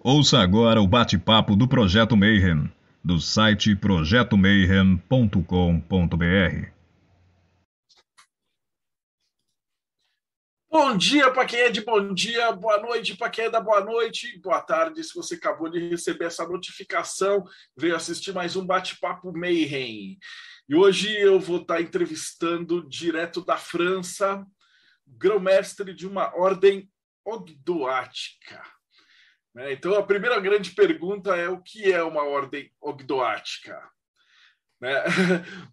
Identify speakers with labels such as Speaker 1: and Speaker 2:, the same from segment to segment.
Speaker 1: Ouça agora o bate-papo do Projeto Mayhem, do site projetomayhem.com.br.
Speaker 2: Bom dia para quem é de bom dia, boa noite para quem é da boa noite, boa tarde se você acabou de receber essa notificação, veio assistir mais um bate-papo Mayhem. E hoje eu vou estar entrevistando direto da França, grão-mestre de uma ordem ogdoática. Então a primeira grande pergunta é o que é uma ordem ogdoática? Né?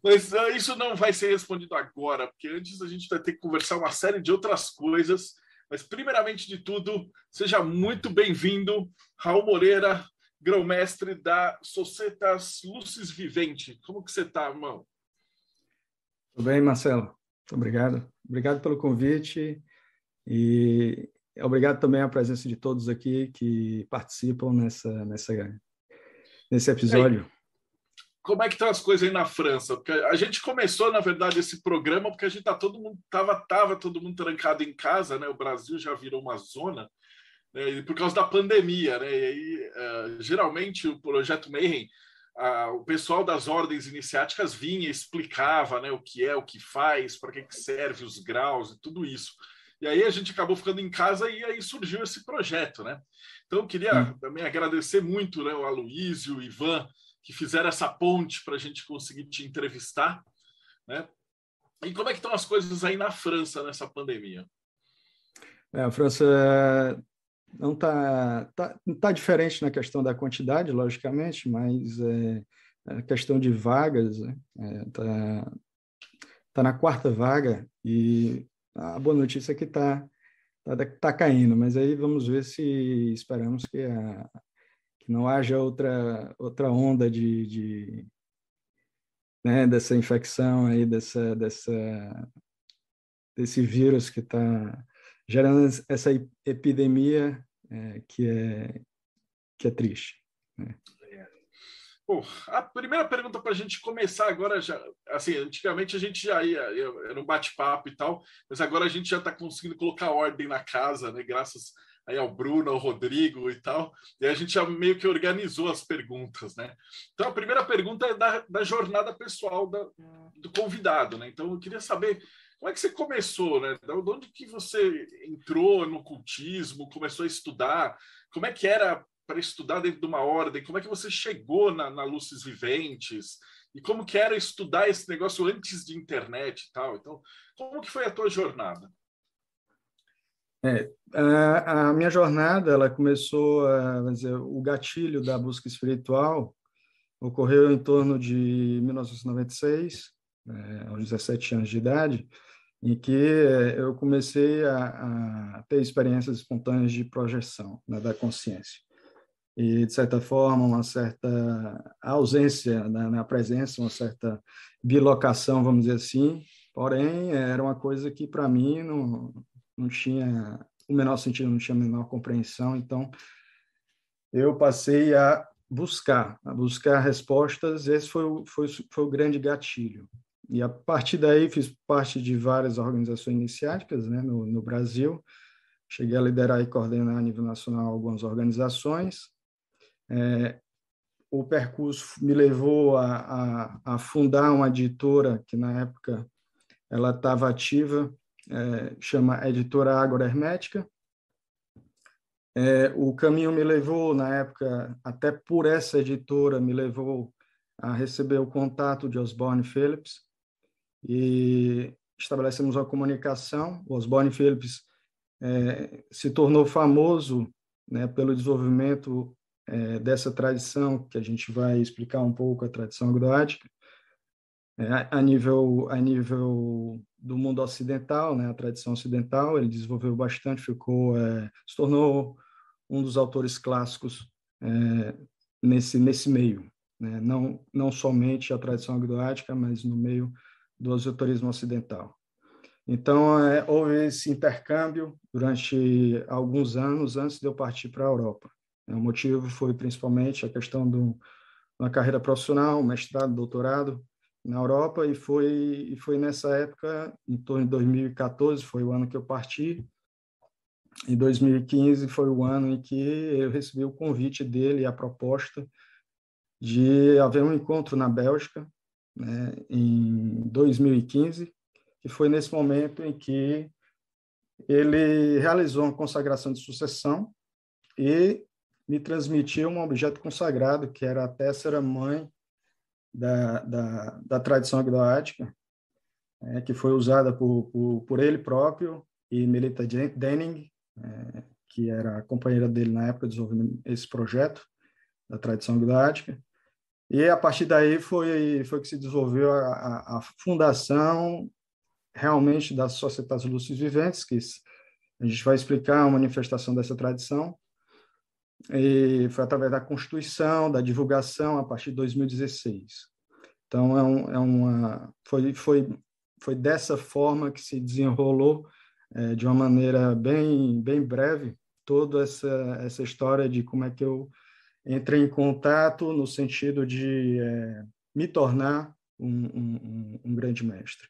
Speaker 2: Mas isso não vai ser respondido agora, porque antes a gente vai ter que conversar uma série de outras coisas. Mas, primeiramente de tudo, seja muito bem-vindo, Raul Moreira, grão-mestre da Societas Lucis Vivente. Como que você está, irmão?
Speaker 3: Tudo bem, Marcelo? Muito obrigado. Obrigado pelo convite e obrigado também à presença de todos aqui que participam nesse episódio.
Speaker 2: Como é que estão as coisas aí na França? Porque a gente começou, na verdade, esse programa porque a gente tava todo mundo trancado em casa, né? O Brasil já virou uma zona, né? Por causa da pandemia, né? E aí, geralmente, o Projeto Mayhem, o pessoal das ordens iniciáticas vinha, explicava, né, o que é, o que faz, para que serve os graus e tudo isso. E aí a gente acabou ficando em casa e aí surgiu esse projeto, né? Então, eu queria também agradecer muito, né, o Aloísio, o Ivan, que fizeram essa ponte para a gente conseguir te entrevistar, né? E como é que estão as coisas aí na França nessa pandemia?
Speaker 3: A França não tá diferente na questão da quantidade, logicamente, mas a questão de vagas, né? Tá na quarta vaga e a boa notícia é que tá caindo, mas aí vamos ver se esperamos que não haja outra onda né, dessa infecção aí, desse vírus que está gerando essa epidemia que é triste, né?
Speaker 2: Bom, a primeira pergunta para a gente começar agora, já, assim, antigamente a gente já era um bate-papo e tal, mas agora a gente já está conseguindo colocar ordem na casa, né? Graças aí ao Bruno, ao Rodrigo e tal, e a gente já meio que organizou as perguntas, né? Então a primeira pergunta é da jornada pessoal do convidado, né? Então eu queria saber como é que você começou, né? De onde que você entrou no cultismo, começou a estudar, como é que era para estudar dentro de uma ordem? Como é que você chegou na Lucis Viventes? E como que era estudar esse negócio antes de internet e tal? Então, como que foi a tua jornada?
Speaker 3: A minha jornada, ela começou, vamos dizer, o gatilho da busca espiritual ocorreu em torno de 1996, aos 17 anos de idade, em que eu comecei a ter experiências espontâneas de projeção, né, da consciência. E, de certa forma, uma certa ausência na presença, uma certa bilocação, vamos dizer assim, porém, era uma coisa que, para mim, não tinha o menor sentido, não tinha a menor compreensão, então eu passei a buscar respostas, esse foi o grande gatilho. E, a partir daí, fiz parte de várias organizações iniciáticas, né, no Brasil, cheguei a liderar e coordenar a nível nacional algumas organizações. O percurso me levou a fundar uma editora que, na época, ela estava ativa, chama Editora Ágora Hermética. O caminho me levou, na época, até por essa editora, me levou a receber o contato de Osborne Phillips e estabelecemos uma comunicação. O Osborne Phillips se tornou famoso, né, pelo desenvolvimento dessa tradição, que a gente vai explicar um pouco, a tradição agdoática, a nível do mundo ocidental, né, a tradição ocidental. Ele desenvolveu bastante, se tornou um dos autores clássicos nesse meio, né, não somente a tradição agdoática, mas no meio do esoterismo ocidental. Então, houve esse intercâmbio durante alguns anos antes de eu partir para a Europa. O motivo foi principalmente a questão de uma carreira profissional, mestrado, doutorado na Europa, e foi nessa época, em torno de 2014, foi o ano que eu parti, Em 2015 foi o ano em que eu recebi o convite dele e a proposta de haver um encontro na Bélgica, né, em 2015, que foi nesse momento em que ele realizou uma consagração de sucessão e me transmitiu um objeto consagrado, que era a tessera mãe da tradição agnoática, que foi usada por ele próprio e Melita Denning, que era a companheira dele na época desenvolvendo esse projeto da tradição agnoática. E a partir daí foi que se desenvolveu a fundação realmente das Societas Lúcidas Viventes, que a gente vai explicar a manifestação dessa tradição. E foi através da Constituição, da divulgação, a partir de 2016. Então, foi dessa forma que se desenrolou, de uma maneira bem breve, toda essa história de como é que eu entrei em contato no sentido de me tornar um grande mestre.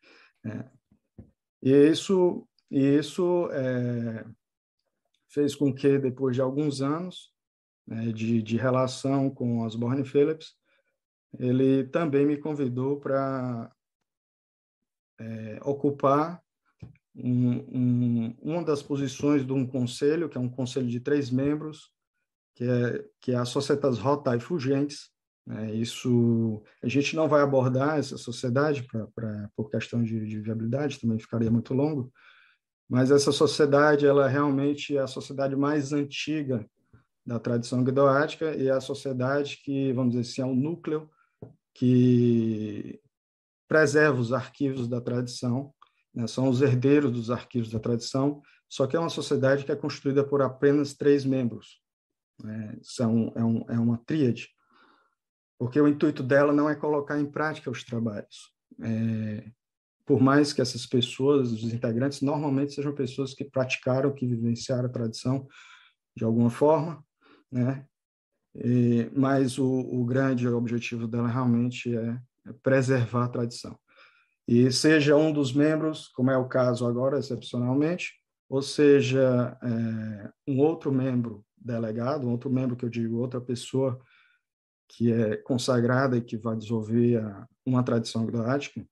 Speaker 3: E isso fez com que, depois de alguns anos de relação com Osborne Phillips, ele também me convidou para ocupar uma das posições de um conselho, que é um conselho de 3 membros, que é a Societas Rotae Fulgentes. Isso, a gente não vai abordar essa sociedade por questão de viabilidade, também ficaria muito longo, mas essa sociedade, ela realmente é a sociedade mais antiga da tradição agnoática e é a sociedade que, vamos dizer assim, é o núcleo que preserva os arquivos da tradição, né? São os herdeiros dos arquivos da tradição, só que é uma sociedade que é constituída por apenas 3 membros. É uma tríade, porque o intuito dela não é colocar em prática os trabalhos. Por mais que essas pessoas, os integrantes, normalmente sejam pessoas que praticaram, que vivenciaram a tradição de alguma forma, né? Mas o grande objetivo dela realmente é preservar a tradição. E seja um dos membros, como é o caso agora, excepcionalmente, ou seja, um outro membro delegado, um outro membro que eu digo, outra pessoa que é consagrada e que vai desenvolver uma tradição agnoática,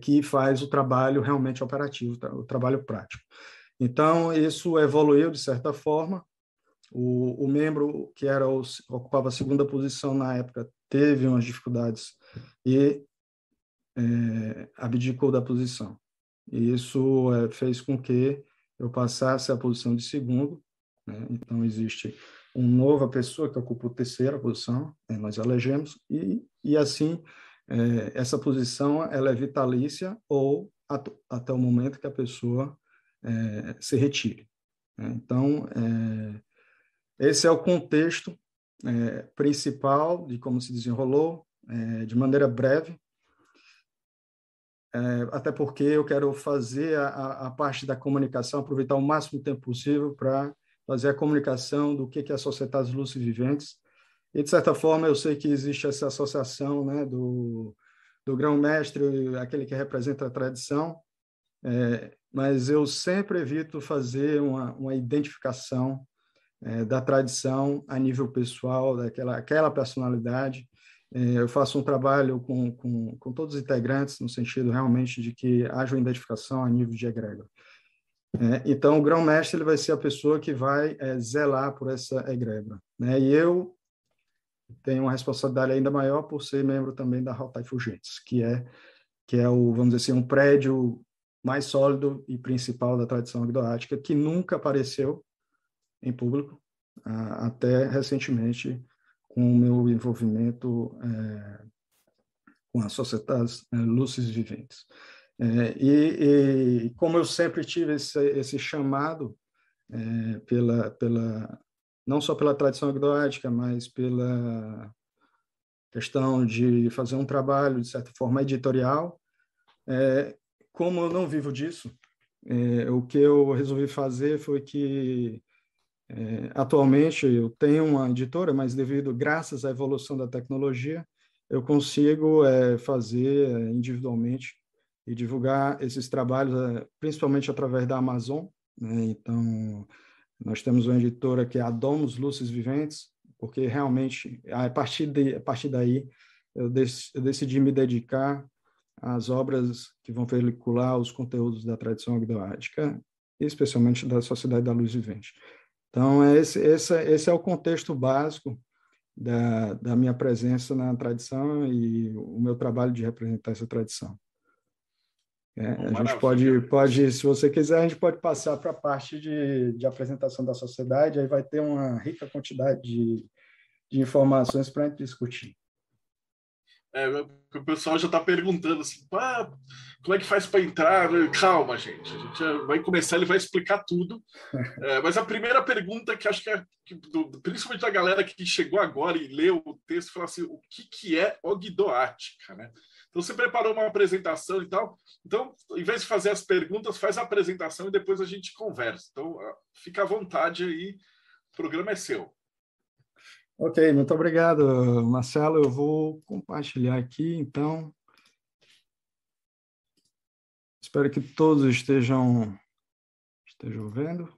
Speaker 3: que faz o trabalho realmente operativo, o trabalho prático. Então, isso evoluiu de certa forma. O membro que ocupava a segunda posição na época teve umas dificuldades e abdicou da posição. E isso fez com que eu passasse a posição de segundo, né? Então, existe uma nova pessoa que ocupa a terceira posição, nós elegemos, e assim, essa posição ela é vitalícia ou até o momento que a pessoa se retire. Então, esse é o contexto principal de como se desenrolou, de maneira breve, até porque eu quero fazer a parte da comunicação, aproveitar o máximo tempo possível para fazer a comunicação do que é a Societas Lúcidas Viventes. E, de certa forma, eu sei que existe essa associação, né, do grão-mestre, aquele que representa a tradição, mas eu sempre evito fazer uma identificação da tradição a nível pessoal, aquela personalidade. Eu faço um trabalho com todos os integrantes, no sentido realmente de que haja uma identificação a nível de egrégora. Então, o grão-mestre ele vai ser a pessoa que vai zelar por essa egrégora, né? E eu tenho uma responsabilidade ainda maior por ser membro também da Rotae Fulgentes, que é vamos dizer assim, um prédio mais sólido e principal da tradição agnoática, que nunca apareceu em público, até recentemente, com o meu envolvimento com as Societas Lúcidas Viventes. E como eu sempre tive esse chamado não só pela tradição agnoática, mas pela questão de fazer um trabalho, de certa forma, editorial, como eu não vivo disso, o que eu resolvi fazer foi que atualmente eu tenho uma editora, mas graças à evolução da tecnologia, eu consigo fazer individualmente e divulgar esses trabalhos, principalmente através da Amazon, né? Então, nós temos uma editora que é a Domus Lúcis Viventes, porque realmente, a partir daí, eu decidi me dedicar às obras que vão veicular os conteúdos da tradição agnoática, especialmente da Sociedade da Luz Vivente. Então, esse é o contexto básico da minha presença na tradição e o meu trabalho de representar essa tradição. A gente pode, se você quiser, a gente pode passar para a parte de apresentação da sociedade, aí vai ter uma rica quantidade de informações para a gente discutir.
Speaker 2: O pessoal já está perguntando assim, como é que faz para entrar? Calma, gente, a gente vai começar, ele vai explicar tudo. Mas a primeira pergunta que acho que principalmente da galera que chegou agora e leu o texto, fala assim, o que é ogdoática, né? Então, você preparou uma apresentação e tal. Então, em vez de fazer as perguntas, faz a apresentação e depois a gente conversa. Então, fica à vontade aí, o programa é seu.
Speaker 3: Ok, muito obrigado, Marcelo. Eu vou compartilhar aqui, então. Espero que todos estejam vendo.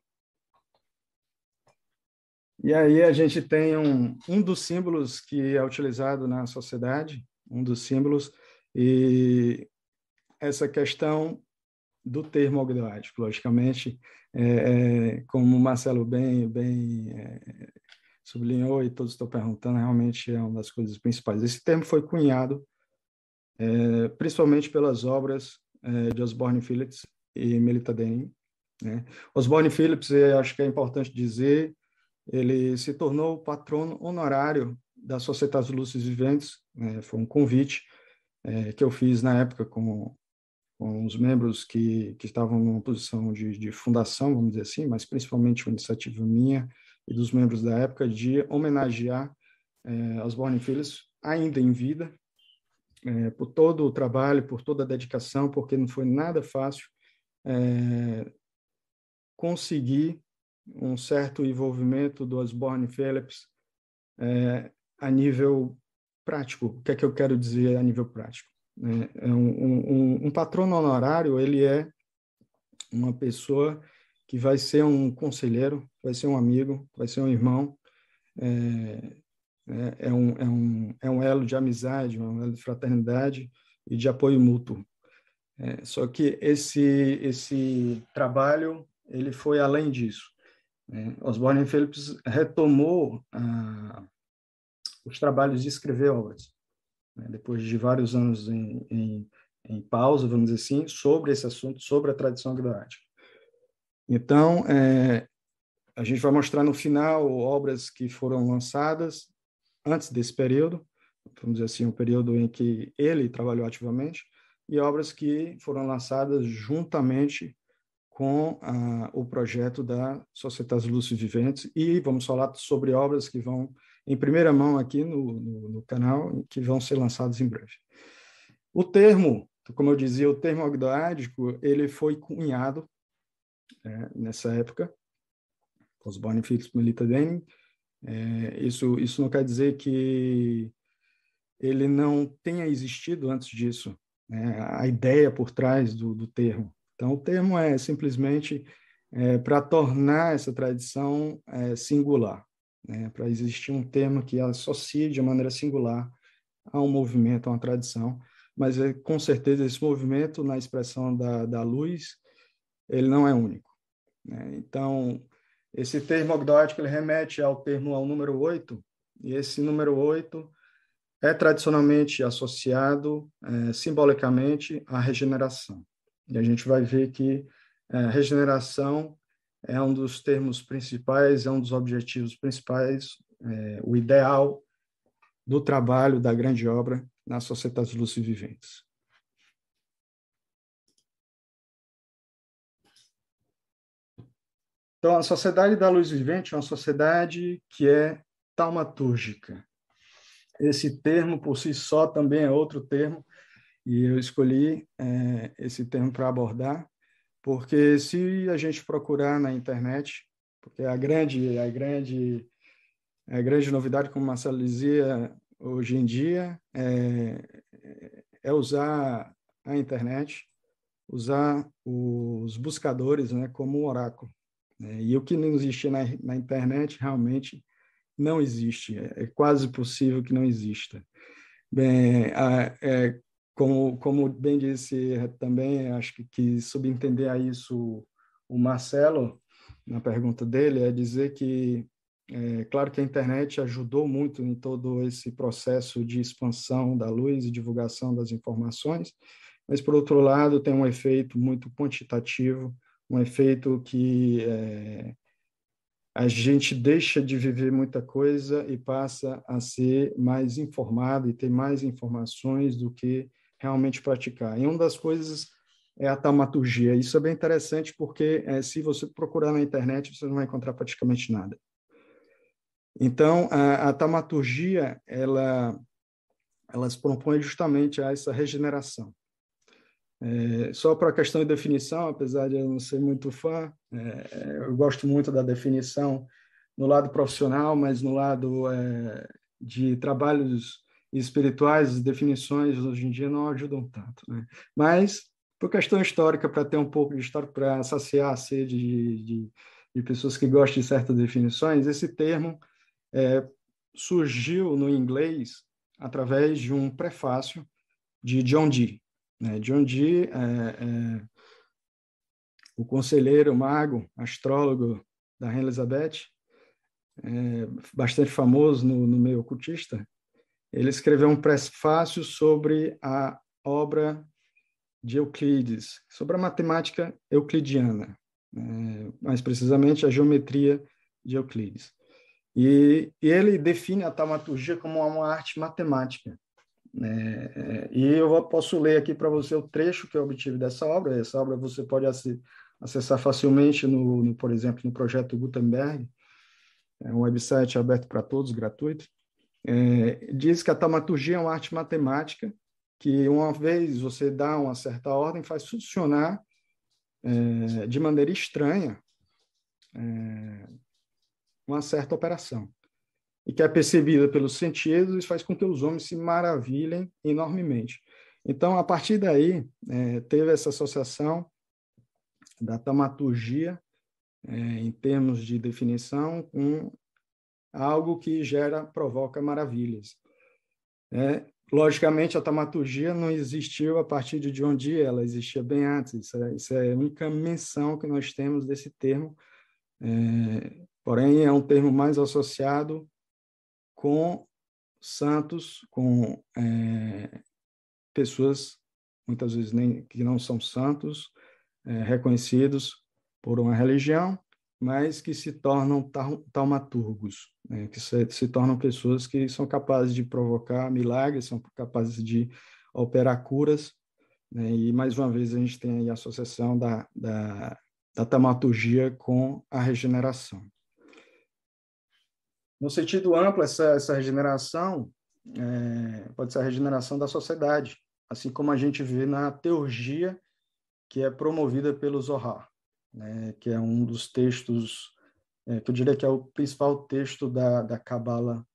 Speaker 3: E aí a gente tem um dos símbolos que é utilizado na sociedade, um dos símbolos, e essa questão do termo ogdoático, logicamente, como o Marcelo bem sublinhou e todos estão perguntando, realmente é uma das coisas principais. Esse termo foi cunhado principalmente pelas obras de Osborne Phillips e Melita Denning, né? Osborne Phillips, acho que é importante dizer, ele se tornou o patrono honorário da Societas Lúcis Viventes, foi um convite que eu fiz na época com os membros que estavam numa posição de fundação, vamos dizer assim, mas principalmente uma iniciativa minha e dos membros da época de homenagear Osborne Phillips ainda em vida, por todo o trabalho, por toda a dedicação, porque não foi nada fácil conseguir um certo envolvimento do Osborne Phillips a nível prático. O que é que eu quero dizer a nível prático? Um patrono honorário, ele é uma pessoa que vai ser um conselheiro, vai ser um amigo, vai ser um irmão, é um elo de amizade, um elo de fraternidade e de apoio mútuo. Só que esse trabalho ele foi além disso. Osborne Phillips retomou os trabalhos de escrever obras, depois de vários anos em pausa, vamos dizer assim, sobre esse assunto, sobre a tradição agnoática. Então, a gente vai mostrar no final obras que foram lançadas antes desse período, vamos dizer assim, o período em que ele trabalhou ativamente, e obras que foram lançadas juntamente com o projeto da Societas Lúcis Viventes, e vamos falar sobre obras que vão em primeira mão aqui no canal, que vão ser lançadas em breve. O termo, como eu dizia, o termo ogdoádico, ele foi cunhado nessa época, Osborne Phillips, Melita Denning. Isso não quer dizer que ele não tenha existido antes disso, a ideia por trás do termo. Então, o termo é simplesmente para tornar essa tradição singular, para existir um termo que associe de maneira singular a um movimento, a uma tradição, mas com certeza esse movimento, na expressão da luz, ele não é único. Então, esse termo ogdoático ele remete ao número 8, e esse número 8 é tradicionalmente associado simbolicamente à regeneração. E a gente vai ver que regeneração é um dos termos principais, é um dos objetivos principais, o ideal do trabalho da grande obra na Societas Lúcis Viventes. Então, a Sociedade da Luz Vivente é uma sociedade que é taumatúrgica. Esse termo, por si só, também é outro termo, e eu escolhi esse termo para abordar, porque se a gente procurar na internet, porque a grande novidade, como o Marcelo dizia, hoje em dia, é usar a internet, usar os buscadores, né, como um oráculo. E o que não existia na internet realmente não existe. É quase possível que não exista. Bem, como bem disse também, acho que subentender a isso o Marcelo, na pergunta dele, é dizer que, claro que a internet ajudou muito em todo esse processo de expansão da luz e divulgação das informações, mas, por outro lado, tem um efeito muito quantitativo, um efeito que a gente deixa de viver muita coisa e passa a ser mais informado e ter mais informações do que realmente praticar. E uma das coisas é a taumaturgia. Isso é bem interessante porque se você procurar na internet, você não vai encontrar praticamente nada. Então, a taumaturgia, ela se propõe justamente a essa regeneração. Só para a questão de definição, apesar de eu não ser muito fã, eu gosto muito da definição no lado profissional, mas no lado de trabalhos espirituais, as definições hoje em dia não ajudam tanto, né? Mas, por questão histórica, para ter um pouco de história, para saciar a sede de pessoas que gostam de certas definições, esse termo surgiu no inglês através de um prefácio de John Dee. John Dee o conselheiro, mago, astrólogo da Rainha Elizabeth, bastante famoso no meio ocultista. Ele escreveu um prefácio sobre a obra de Euclides, sobre a matemática euclidiana, mais precisamente a geometria de Euclides. E ele define a taumaturgia como uma arte matemática. E eu posso ler aqui para você o trecho que eu obtive dessa obra. Essa obra você pode acessar facilmente, por exemplo, no projeto Gutenberg, um website aberto para todos, gratuito. Diz que a taumaturgia é uma arte matemática que, uma vez você dá uma certa ordem, faz funcionar de maneira estranha uma certa operação, e que é percebida pelos sentidos e faz com que os homens se maravilhem enormemente. Então, a partir daí, teve essa associação da taumaturgia, em termos de definição, com algo que provoca maravilhas. Logicamente, a taumaturgia não existiu a partir de John Dee, ela existia bem antes. Isso é a única menção que nós temos desse termo, porém, é um termo mais associado com santos, com pessoas, muitas vezes que não são santos, reconhecidos por uma religião, mas que se tornam taumaturgos, que se tornam pessoas que são capazes de provocar milagres, são capazes de operar curas, e, mais uma vez, a gente tem aí a associação da taumaturgia com a regeneração. No sentido amplo, essa regeneração pode ser a regeneração da sociedade, assim como a gente vê na teurgia que é promovida pelo Zohar, que é um dos textos, que eu diria que é o principal texto da Cabala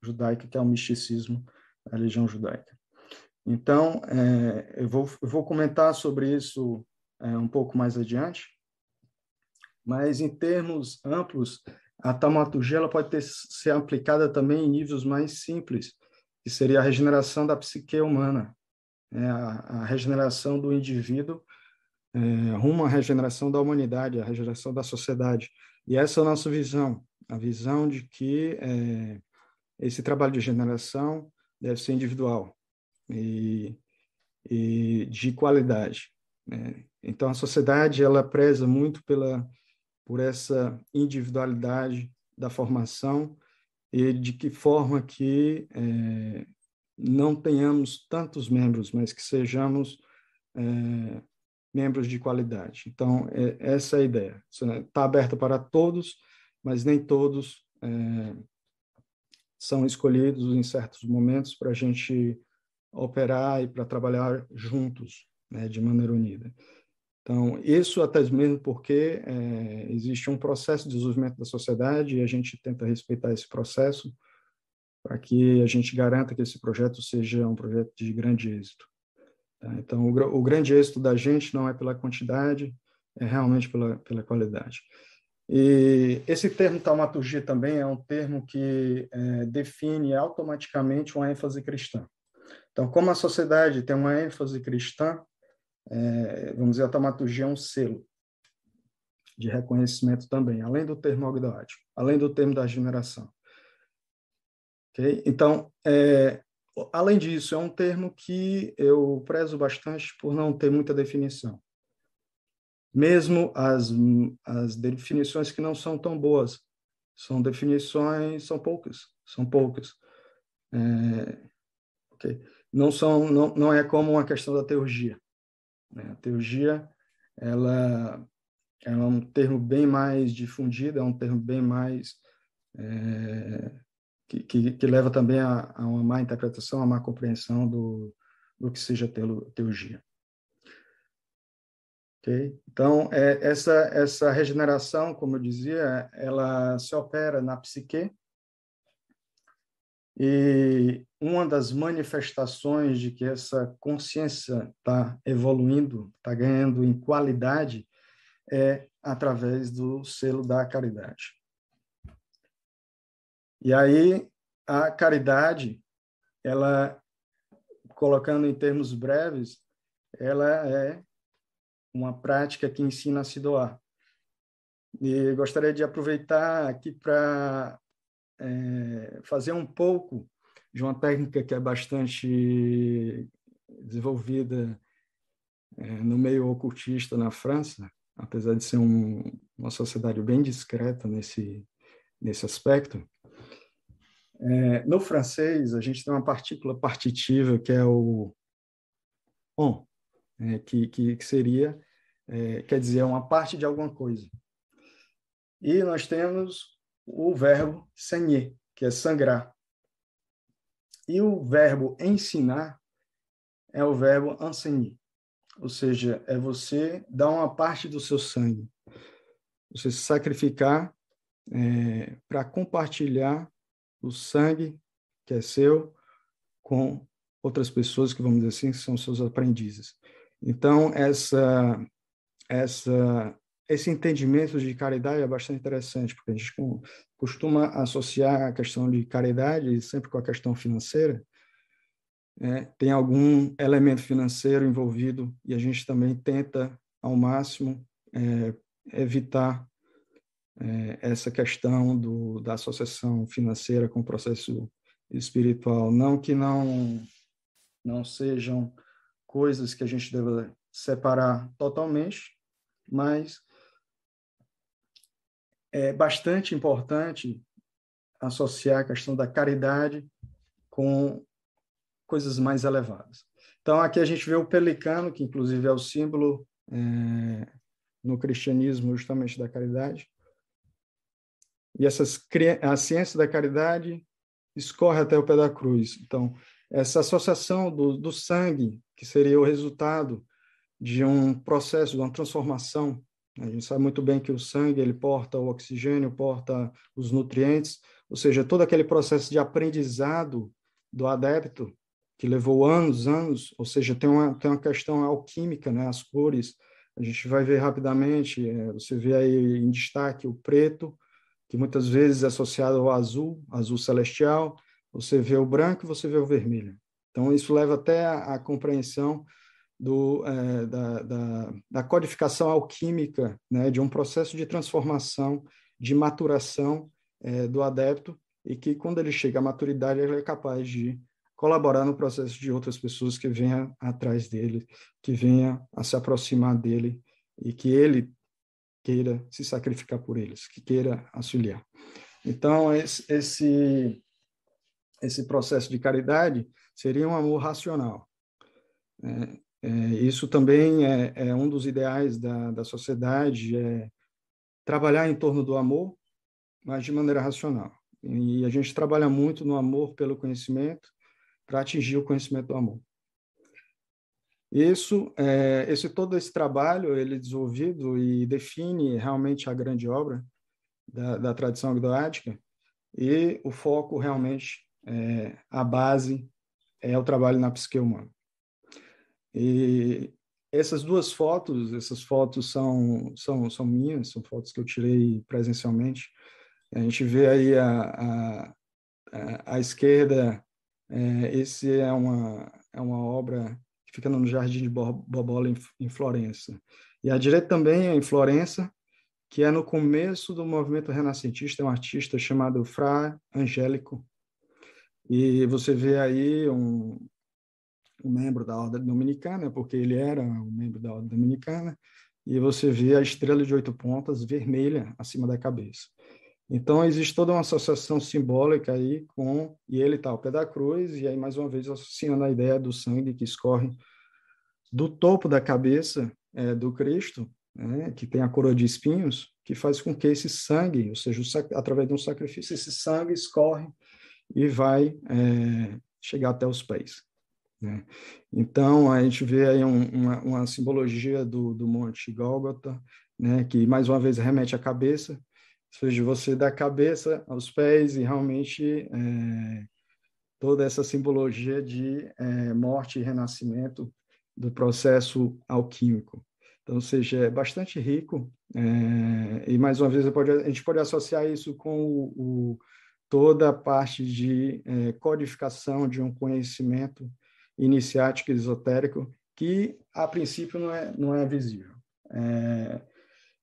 Speaker 3: judaica, que é o misticismo da religião judaica. Então, eu vou comentar sobre isso um pouco mais adiante, mas em termos amplos, a taumaturgia ela pode ser aplicada também em níveis mais simples, que seria a regeneração da psique humana, a regeneração do indivíduo rumo à regeneração da humanidade, a regeneração da sociedade. E essa é a nossa visão, a visão de que esse trabalho de regeneração deve ser individual e de qualidade. Então, a sociedade ela preza muito por essa individualidade da formação e de que forma que não tenhamos tantos membros, mas que sejamos membros de qualidade. Então, essa é a ideia. Está aberta para todos, mas nem todos são escolhidos em certos momentos para a gente operar e para trabalhar juntos, de maneira unida. Então, isso até mesmo porque existe um processo de desenvolvimento da sociedade e a gente tenta respeitar esse processo para que a gente garanta que esse projeto seja um projeto de grande êxito. Tá? Então, o grande êxito da gente não é pela quantidade, é realmente pela qualidade. E esse termo taumaturgia também é um termo que define automaticamente uma ênfase cristã. Então, como a sociedade tem uma ênfase cristã, vamos dizer, a taumaturgia é um selo de reconhecimento também, além do termo ogdoático, além do termo da generação. Okay? Então, além disso, é um termo que eu prezo bastante por não ter muita definição. Mesmo as definições que não são tão boas, são poucas. Okay? Não é como uma questão da teurgia, né? A teurgia, ela é um termo bem mais difundido, é um termo bem mais que leva também a uma má interpretação, a má compreensão do que seja teurgia. Okay? Então, essa regeneração, como eu dizia, ela se opera na psique, e uma das manifestações de que essa consciência está evoluindo, está ganhando em qualidade, é através do selo da caridade. E aí, a caridade, ela, colocando em termos breves, ela é uma prática que ensina a se doar. E gostaria de aproveitar aqui para fazer um pouco de uma técnica que é bastante desenvolvida no meio ocultista na França, apesar de ser uma sociedade bem discreta nesse aspecto. No francês, a gente tem uma partícula partitiva que é o on, que seria, quer dizer, uma parte de alguma coisa. E nós temos o verbo saigner, que é sangrar. E o verbo ensinar é o verbo enseigner, ou seja, é você dar uma parte do seu sangue, você se sacrificar para compartilhar o sangue que é seu com outras pessoas que, vamos dizer assim, são seus aprendizes. Então, esse entendimento de caridade é bastante interessante, porque a gente costuma associar a questão de caridade sempre com a questão financeira. Tem algum elemento financeiro envolvido e a gente também tenta, ao máximo, evitar essa questão da associação financeira com o processo espiritual. Não que não sejam coisas que a gente deva separar totalmente, mas é bastante importante associar a questão da caridade com coisas mais elevadas. Então, aqui a gente vê o pelicano, que inclusive é o símbolo no cristianismo justamente da caridade. E a ciência da caridade escorre até o pé da cruz. Então, essa associação do sangue, que seria o resultado de um processo, de uma transformação. A gente sabe muito bem que o sangue ele porta o oxigênio, porta os nutrientes, ou seja, todo aquele processo de aprendizado do adepto, que levou anos, ou seja, tem uma questão alquímica, né? As cores, a gente vai ver rapidamente, você vê aí em destaque o preto, que muitas vezes é associado ao azul celestial, você vê o branco e você vê o vermelho. Então, isso leva até a compreensão da codificação alquímica, né, de um processo de transformação, de maturação do adepto, e que, quando ele chega à maturidade, ele é capaz de colaborar no processo de outras pessoas que venham atrás dele, que venham a se aproximar dele, e que ele queira se sacrificar por eles, que queira auxiliar. Então, esse processo de caridade seria um amor racional. Isso também é um dos ideais da sociedade, trabalhar em torno do amor, mas de maneira racional. E a gente trabalha muito no amor pelo conhecimento, para atingir o conhecimento do amor. Todo esse trabalho, ele é desenvolvido e define realmente a grande obra da tradição agdoática, e o foco realmente, a base, é o trabalho na psique humana. E essas fotos são minhas, são fotos que eu tirei presencialmente. A gente vê aí à esquerda, esse é uma obra que fica no Jardim de Bobola, em Florença. E à direita também é em Florença, que é no começo do movimento renascentista, é um artista chamado Fra Angelico. E você vê aí um membro da Ordem Dominicana, porque ele era um membro da Ordem Dominicana, e você vê a estrela de 8 pontas vermelha acima da cabeça. Então, existe toda uma associação simbólica aí e ele está ao pé da cruz, e aí, mais uma vez, associando a ideia do sangue que escorre do topo da cabeça do Cristo, né, que tem a coroa de espinhos, que faz com que esse sangue, ou seja, através de um sacrifício, esse sangue escorre e vai chegar até os pés, né? Então, a gente vê aí uma simbologia do Monte Gólgota, né, que, mais uma vez, remete à cabeça, ou seja, você da cabeça aos pés, e realmente toda essa simbologia de morte e renascimento do processo alquímico. Então, ou seja, é bastante rico, e, mais uma vez, a gente pode associar isso com toda a parte de codificação de um conhecimento iniciático esotérico que, a princípio, não é visível.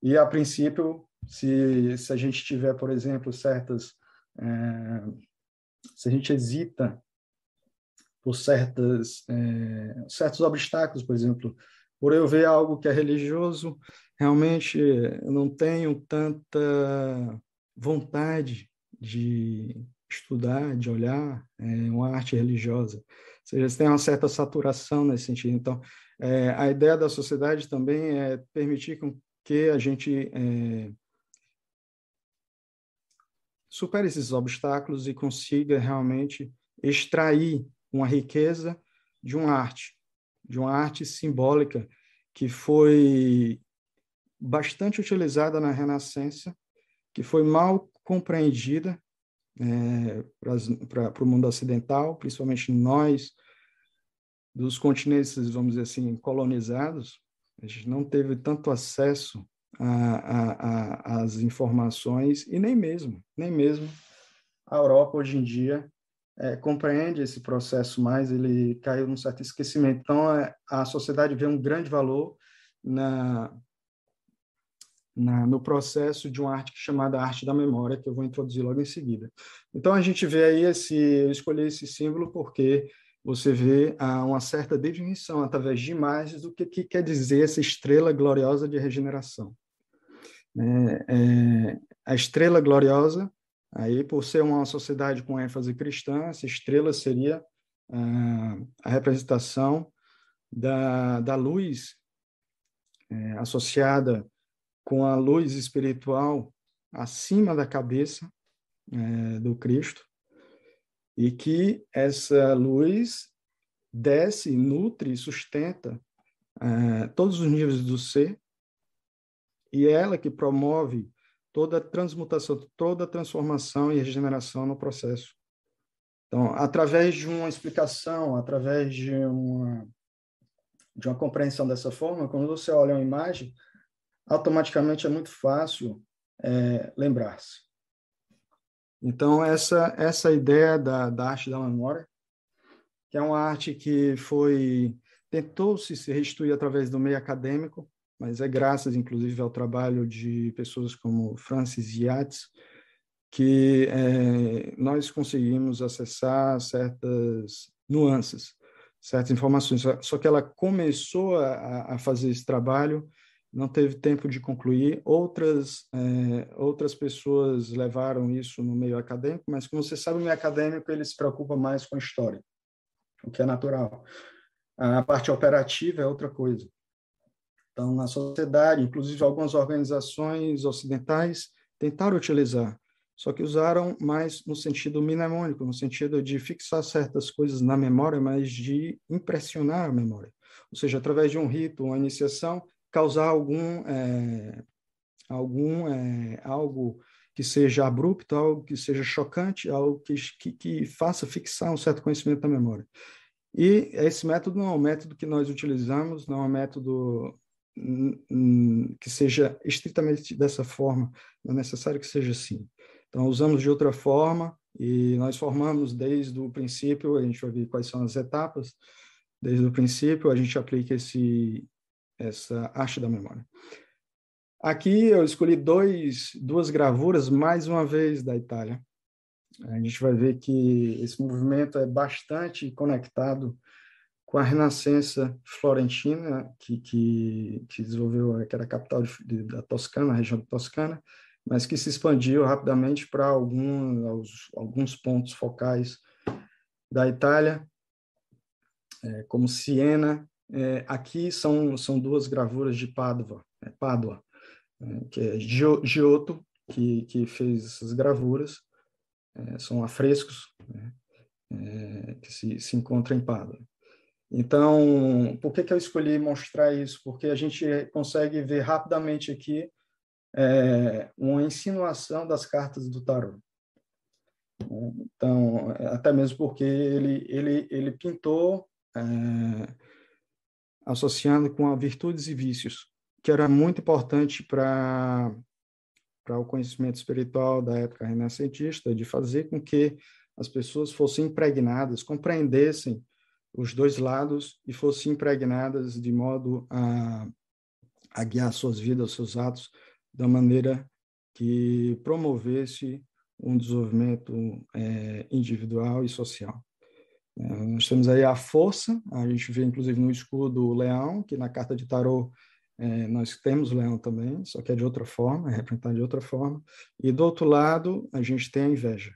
Speaker 3: E, a princípio, se a gente tiver, por exemplo, se a gente hesita por certos obstáculos, por exemplo, por eu ver algo que é religioso, realmente eu não tenho tanta vontade de estudar, de olhar uma arte religiosa. Ou seja, tem uma certa saturação nesse sentido. Então, a ideia da sociedade também é permitir que a gente supere esses obstáculos e consiga realmente extrair uma riqueza de uma arte simbólica que foi bastante utilizada na Renascença, que foi mal compreendida para o mundo ocidental, principalmente nós, dos continentes, vamos dizer assim, colonizados. A gente não teve tanto acesso às informações, e nem mesmo a Europa hoje em dia compreende esse processo mais, ele caiu num certo esquecimento. Então, a sociedade vê um grande valor no processo de uma arte chamada arte da memória, que eu vou introduzir logo em seguida. Então, a gente vê aí eu escolhi esse símbolo porque você vê uma certa definição através de imagens do que quer dizer essa estrela gloriosa de regeneração. A estrela gloriosa, aí, por ser uma sociedade com ênfase cristã, essa estrela seria a representação da luz associada com a luz espiritual acima da cabeça do Cristo, e que essa luz desce, nutre, sustenta todos os níveis do ser, e é ela que promove toda a transmutação, toda a transformação e regeneração no processo. Então, através de uma explicação, através de uma compreensão dessa forma, quando você olha uma imagem, automaticamente é muito fácil lembrar-se. Então, essa ideia da arte da memória, que é uma arte que tentou-se se restituir através do meio acadêmico, mas é graças, inclusive, ao trabalho de pessoas como Francis Yates, que nós conseguimos acessar certas nuances, certas informações. Só que ela começou a fazer esse trabalho, não teve tempo de concluir. Outras pessoas levaram isso no meio acadêmico, mas, como você sabe, o meio acadêmico ele se preocupa mais com a história, o que é natural. A parte operativa é outra coisa. Então, na sociedade, inclusive algumas organizações ocidentais tentaram utilizar, só que usaram mais no sentido mnemônico, no sentido de fixar certas coisas na memória, mas de impressionar a memória. Ou seja, através de um rito, uma iniciação, causar algo que seja abrupto, algo que seja chocante, algo que faça fixar um certo conhecimento na memória. E esse método não é um método que nós utilizamos, não é um método que seja estritamente dessa forma, não é necessário que seja assim. Então, usamos de outra forma e nós formamos desde o princípio, a gente vai ver quais são as etapas, desde o princípio a gente aplica essa arte da memória. Aqui eu escolhi duas gravuras, mais uma vez, da Itália. A gente vai ver que esse movimento é bastante conectado com a Renascença florentina, que desenvolveu, que era a capital da Toscana, a região da Toscana, mas que se expandiu rapidamente para alguns pontos focais da Itália, como Siena. Aqui são duas gravuras de Pádua, que é Giotto, que fez essas gravuras, são afrescos, né, que se encontram em Pádua. Então, por que eu escolhi mostrar isso? Porque a gente consegue ver rapidamente aqui uma insinuação das cartas do tarô. Então, até mesmo porque ele pintou associando com virtudes e vícios, que era muito importante para o conhecimento espiritual da época renascentista, de fazer com que as pessoas fossem impregnadas, compreendessem os dois lados e fossem impregnadas de modo a guiar suas vidas, seus atos, da maneira que promovesse um desenvolvimento individual e social. Nós temos aí a força, a gente vê inclusive no escudo o leão, que na carta de tarô nós temos o leão também, só que é de outra forma, é representado de outra forma. E do outro lado, a gente tem a inveja.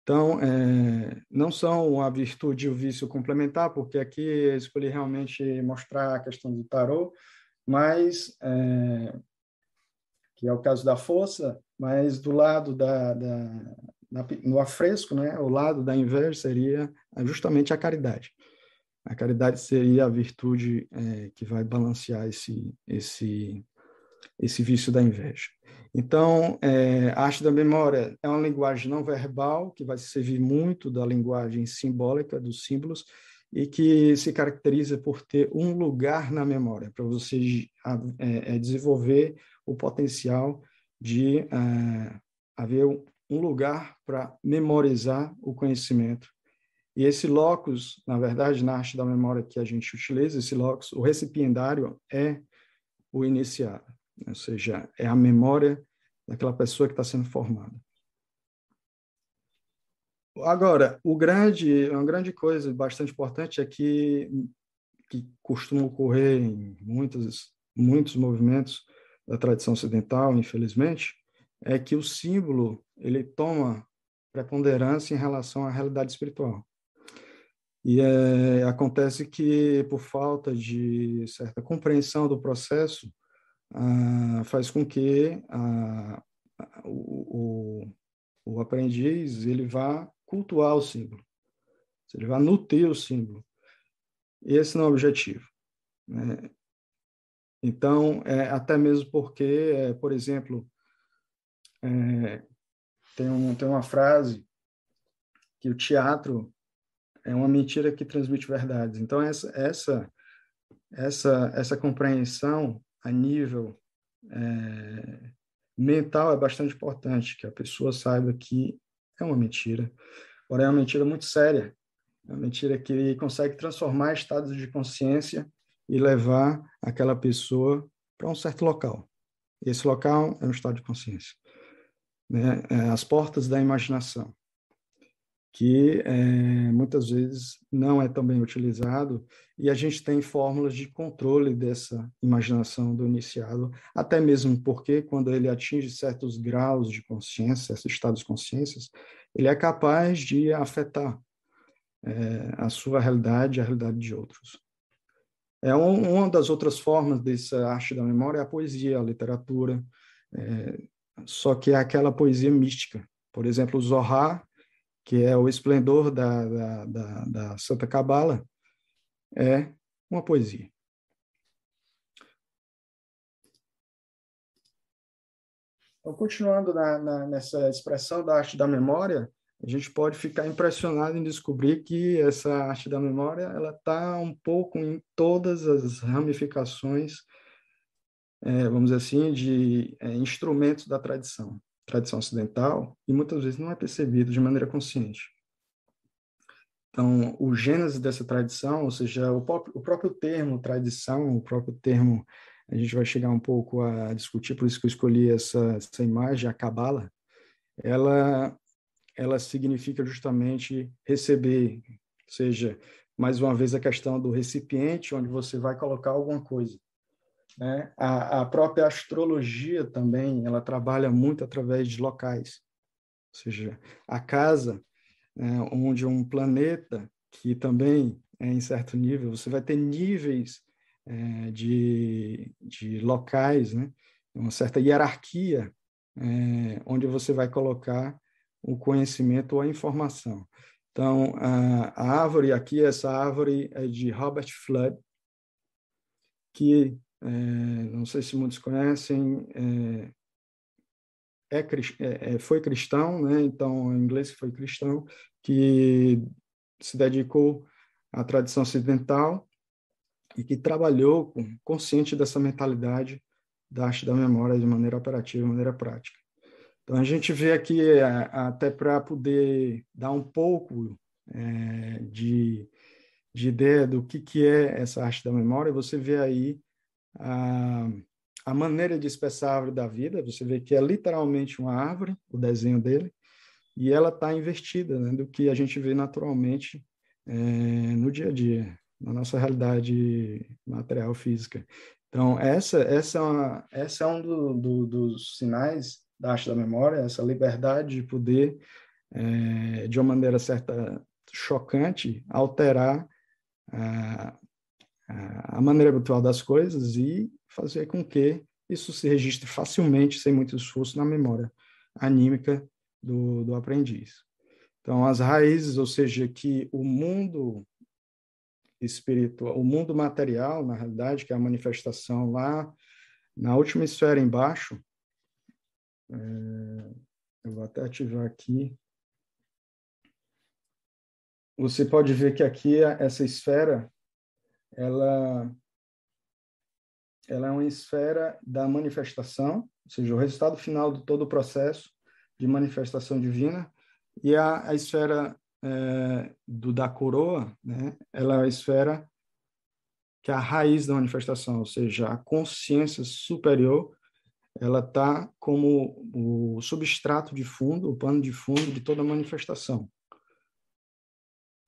Speaker 3: Então, não são a virtude e o vício complementar, porque aqui eu escolhi realmente mostrar a questão do tarô, mas, que é o caso da força, mas do lado no afresco, né, o lado da inveja seria justamente a caridade. A caridade seria a virtude que vai balancear esse vício da inveja. Então, a arte da memória é uma linguagem não verbal, que vai servir muito da linguagem simbólica, dos símbolos, e que se caracteriza por ter um lugar na memória, para você desenvolver o potencial de haver um lugar para memorizar o conhecimento. E esse locus, na verdade, na arte da memória que a gente utiliza, esse locus, o recipiendário é o iniciado, ou seja, é a memória daquela pessoa que está sendo formada. Agora, uma grande coisa bastante importante é que costuma ocorrer em muitos movimentos da tradição ocidental, infelizmente, é que o símbolo ele toma preponderância em relação à realidade espiritual. E acontece que, por falta de certa compreensão do processo, faz com que o aprendiz ele vá cultuar o símbolo, ele vá nutrir o símbolo. E esse não é o objetivo, né? Então, até mesmo porque, por exemplo, tem uma frase que o teatro é uma mentira que transmite verdades. Então, essa compreensão a nível mental é bastante importante, que a pessoa saiba que é uma mentira, porém é uma mentira muito séria, é uma mentira que consegue transformar estados de consciência e levar aquela pessoa para um certo local. E esse local é um estado de consciência, né? As portas da imaginação, que muitas vezes não é tão bem utilizado, e a gente tem fórmulas de controle dessa imaginação do iniciado, até mesmo porque quando ele atinge certos graus de consciência, certos estados de consciência, ele é capaz de afetar a sua realidade e a realidade de outros. Uma das outras formas dessa arte da memória é a poesia, a literatura, só que é aquela poesia mística. Por exemplo, o Zohar, que é o esplendor da Santa Cabala, é uma poesia. Então, continuando nessa expressão da arte da memória, a gente pode ficar impressionado em descobrir que essa arte da memória ela está um pouco em todas as ramificações, vamos dizer assim, de instrumentos da tradição ocidental, e muitas vezes não é percebido de maneira consciente. Então, o gênese dessa tradição, ou seja, o próprio termo tradição, o próprio termo, a gente vai chegar um pouco a discutir, por isso que eu escolhi essa imagem, a Cabala, ela significa justamente receber, ou seja, mais uma vez a questão do recipiente, onde você vai colocar alguma coisa, né? A própria astrologia também, ela trabalha muito através de locais, ou seja, a casa, onde um planeta, que também é em certo nível, você vai ter níveis de locais, né? Uma certa hierarquia, onde você vai colocar o conhecimento ou a informação. Então, a árvore aqui, essa árvore é de Robert Flood, que, não sei se muitos conhecem, foi cristão, né? Então, em inglês que foi cristão, que se dedicou à tradição ocidental e que trabalhou consciente dessa mentalidade da arte da memória de maneira operativa, de maneira prática. Então, a gente vê aqui, até para poder dar um pouco de ideia do que é essa arte da memória, você vê aí a maneira de expressar a árvore da vida, você vê que é literalmente uma árvore, o desenho dele, e ela está invertida, né, do que a gente vê naturalmente no dia a dia, na nossa realidade material física. Então, essa é um dos sinais da arte da memória, essa liberdade de poder, de uma maneira certa chocante, alterar a maneira habitual das coisas e fazer com que isso se registre facilmente, sem muito esforço, na memória anímica do aprendiz. Então, as raízes, ou seja, que o mundo espiritual, o mundo material, na realidade, que é a manifestação lá na última esfera embaixo, eu vou até ativar aqui. Você pode ver que aqui essa esfera, ela é uma esfera da manifestação, ou seja, o resultado final de todo o processo de manifestação divina, e a esfera da coroa, né? Ela é a esfera que é a raiz da manifestação, ou seja, a consciência superior, ela está como o substrato de fundo, o pano de fundo de toda a manifestação.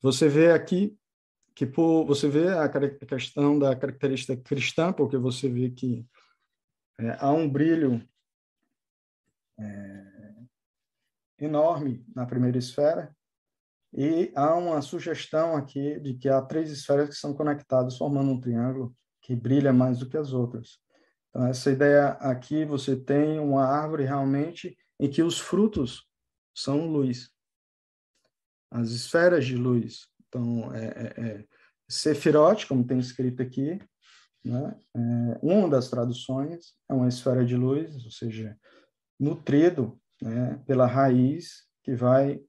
Speaker 3: Você vê aqui você vê a questão da característica cristã, porque você vê que há um brilho enorme na primeira esfera e há uma sugestão aqui de que há 3 esferas que são conectadas, formando um triângulo que brilha mais do que as outras. Então, essa ideia aqui, você tem uma árvore realmente em que os frutos são luz, as esferas de luz. Então, Sefirot, como tem escrito aqui, né? Uma das traduções é uma esfera de luz, ou seja, nutrido, né, pela raiz que vai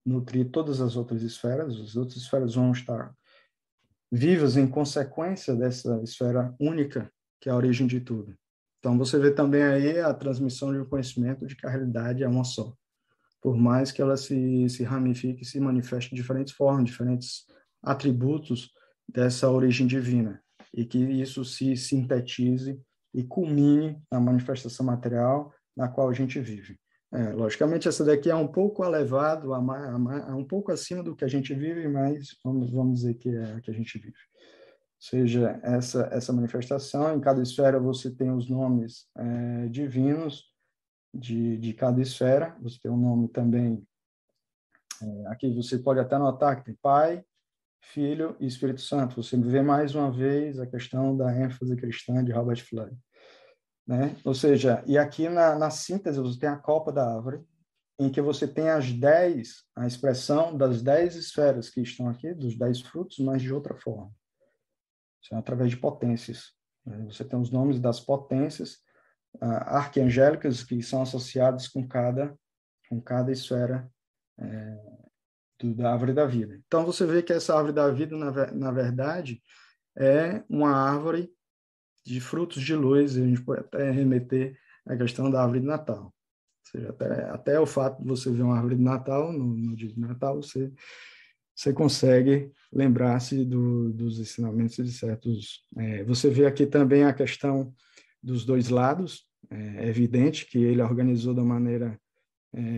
Speaker 3: nutrir todas as outras esferas vão estar vivas em consequência dessa esfera única, que é a origem de tudo. Então, você vê também aí a transmissão de um conhecimento de que a realidade é uma só, por mais que ela se ramifique, se manifeste de diferentes formas, diferentes atributos dessa origem divina, e que isso se sintetize e culmine na manifestação material na qual a gente vive. Logicamente, essa daqui é um pouco elevado, um pouco acima do que a gente vive, mas vamos dizer que é a que a gente vive. Ou seja, essa manifestação, em cada esfera você tem os nomes divinos de cada esfera, você tem um nome também, aqui você pode até notar que tem Pai, Filho e Espírito Santo. Você vê mais uma vez a questão da ênfase cristã de Robert Flood, né? Ou seja, e aqui na síntese você tem a copa da árvore, em que você tem a expressão das 10 esferas que estão aqui, dos 10 frutos, mas de outra forma. Isso é através de potências. Você tem os nomes das potências arquiangélicas que são associadas com cada com cada esfera da árvore da vida. Então, você vê que essa árvore da vida, na verdade, é uma árvore de frutos de luz, e a gente pode até remeter à questão da árvore de Natal. Ou seja, até o fato de você ver uma árvore de Natal, no dia de Natal, você consegue lembrar-se dos ensinamentos de certos... você vê aqui também a questão dos dois lados. É evidente que ele organizou da maneira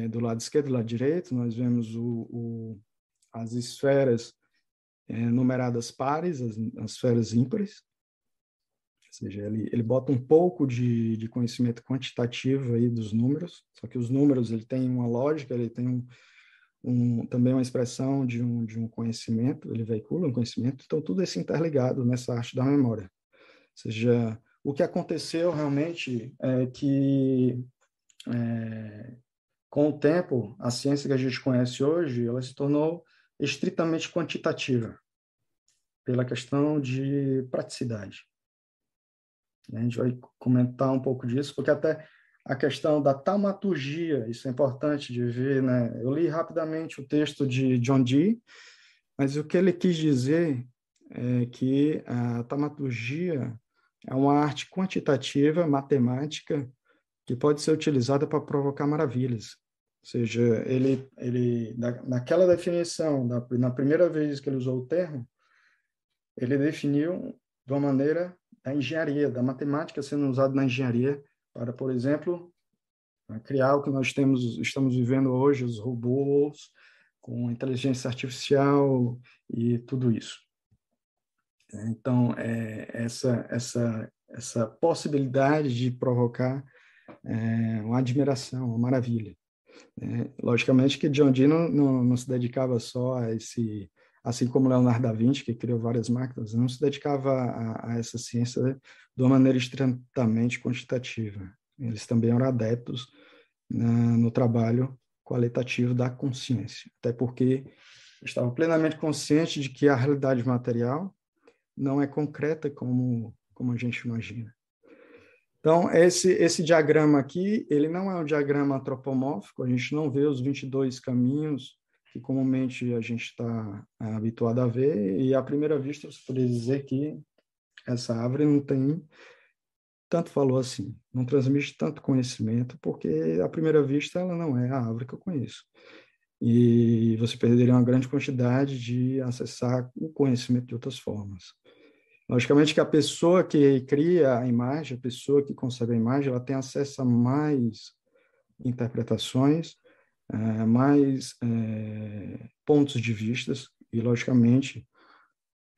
Speaker 3: do lado esquerdo e do lado direito. Nós vemos as esferas numeradas pares, as esferas ímpares. Ou seja, ele bota um pouco de conhecimento quantitativo aí dos números, só que os números ele tem uma lógica, ele tem também uma expressão de um conhecimento, ele veicula um conhecimento, então tudo isso interligado nessa arte da memória. Ou seja, o que aconteceu realmente é que, com o tempo, a ciência que a gente conhece hoje, ela se tornou estritamente quantitativa, pela questão de praticidade. A gente vai comentar um pouco disso, porque até a questão da taumaturgia, isso é importante de ver, né? Eu li rapidamente o texto de John Dee, mas o que ele quis dizer é que a taumaturgia é uma arte quantitativa, matemática, que pode ser utilizada para provocar maravilhas. Ou seja, ele naquela definição, na primeira vez que ele usou o termo, ele definiu de uma maneira da engenharia, da matemática sendo usada na engenharia para, por exemplo, criar o que nós estamos vivendo hoje, os robôs, com inteligência artificial e tudo isso. Então, essa possibilidade de provocar uma admiração, uma maravilha. Logicamente que John Dee não se dedicava só a esse, assim como Leonardo da Vinci, que criou várias máquinas, não se dedicava a essa ciência de uma maneira estritamente quantitativa. Eles também eram adeptos no trabalho qualitativo da consciência, até porque estavam plenamente conscientes de que a realidade material não é concreta como a gente imagina. Então, esse diagrama aqui, ele não é um diagrama antropomórfico, a gente não vê os 22 caminhos que comumente a gente está habituado a ver, e à primeira vista você poderia dizer que essa árvore não tem tanto valor assim, não transmite tanto conhecimento, porque à primeira vista ela não é a árvore que eu conheço. E você perderia uma grande quantidade de acessar o conhecimento de outras formas. Logicamente que a pessoa que cria a imagem, a pessoa que concebe a imagem, ela tem acesso a mais interpretações, mais pontos de vistas, e logicamente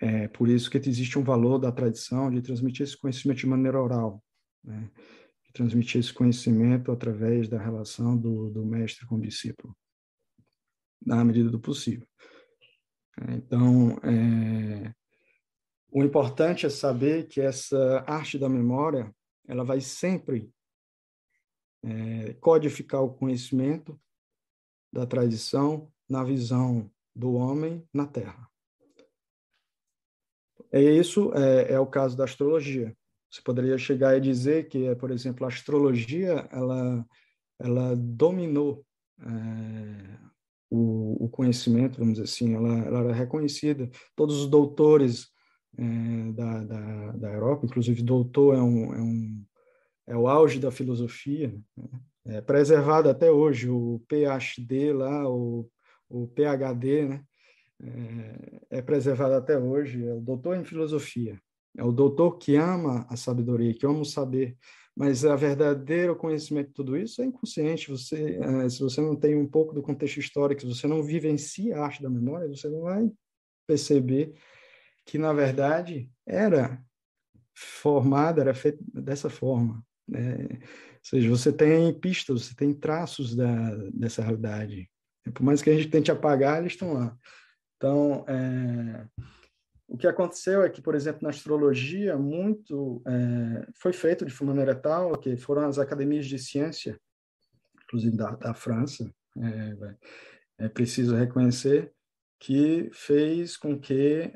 Speaker 3: é por isso que existe um valor da tradição de transmitir esse conhecimento de maneira oral, né? De transmitir esse conhecimento através da relação do mestre com o discípulo, na medida do possível. Então, o importante é saber que essa arte da memória, ela vai sempre codificar o conhecimento da tradição na visão do homem na Terra. Isso é o caso da astrologia. Você poderia chegar e dizer que, por exemplo, a astrologia ela dominou o conhecimento, vamos dizer assim, ela era reconhecida. Todos os doutores da Europa, inclusive doutor é o auge da filosofia, né? É preservado até hoje o PhD lá, o PhD, né? É preservado até hoje, é o doutor em filosofia, é o doutor que ama a sabedoria, que ama o saber, mas a verdadeiro conhecimento de tudo isso é inconsciente. Se você não tem um pouco do contexto histórico, se você não vivencia a arte da memória, você não vai perceber que, na verdade, era feito dessa forma, né? Ou seja, você tem pistas, você tem traços dessa realidade. Por mais que a gente tente apagar, eles estão lá. Então, o que aconteceu é que, por exemplo, na astrologia, foi feito de maneira tal que foram as academias de ciência, inclusive da França, é preciso reconhecer, que fez com que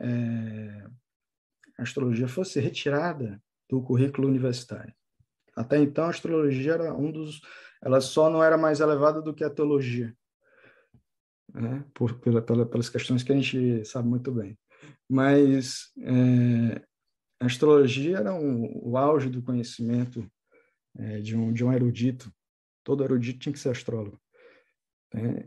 Speaker 3: a astrologia fosse retirada do currículo universitário. Até então, a astrologia ela só não era mais elevada do que a teologia, né? Pelas questões que a gente sabe muito bem. Mas a astrologia era o auge do conhecimento de um erudito. Todo erudito tinha que ser astrólogo.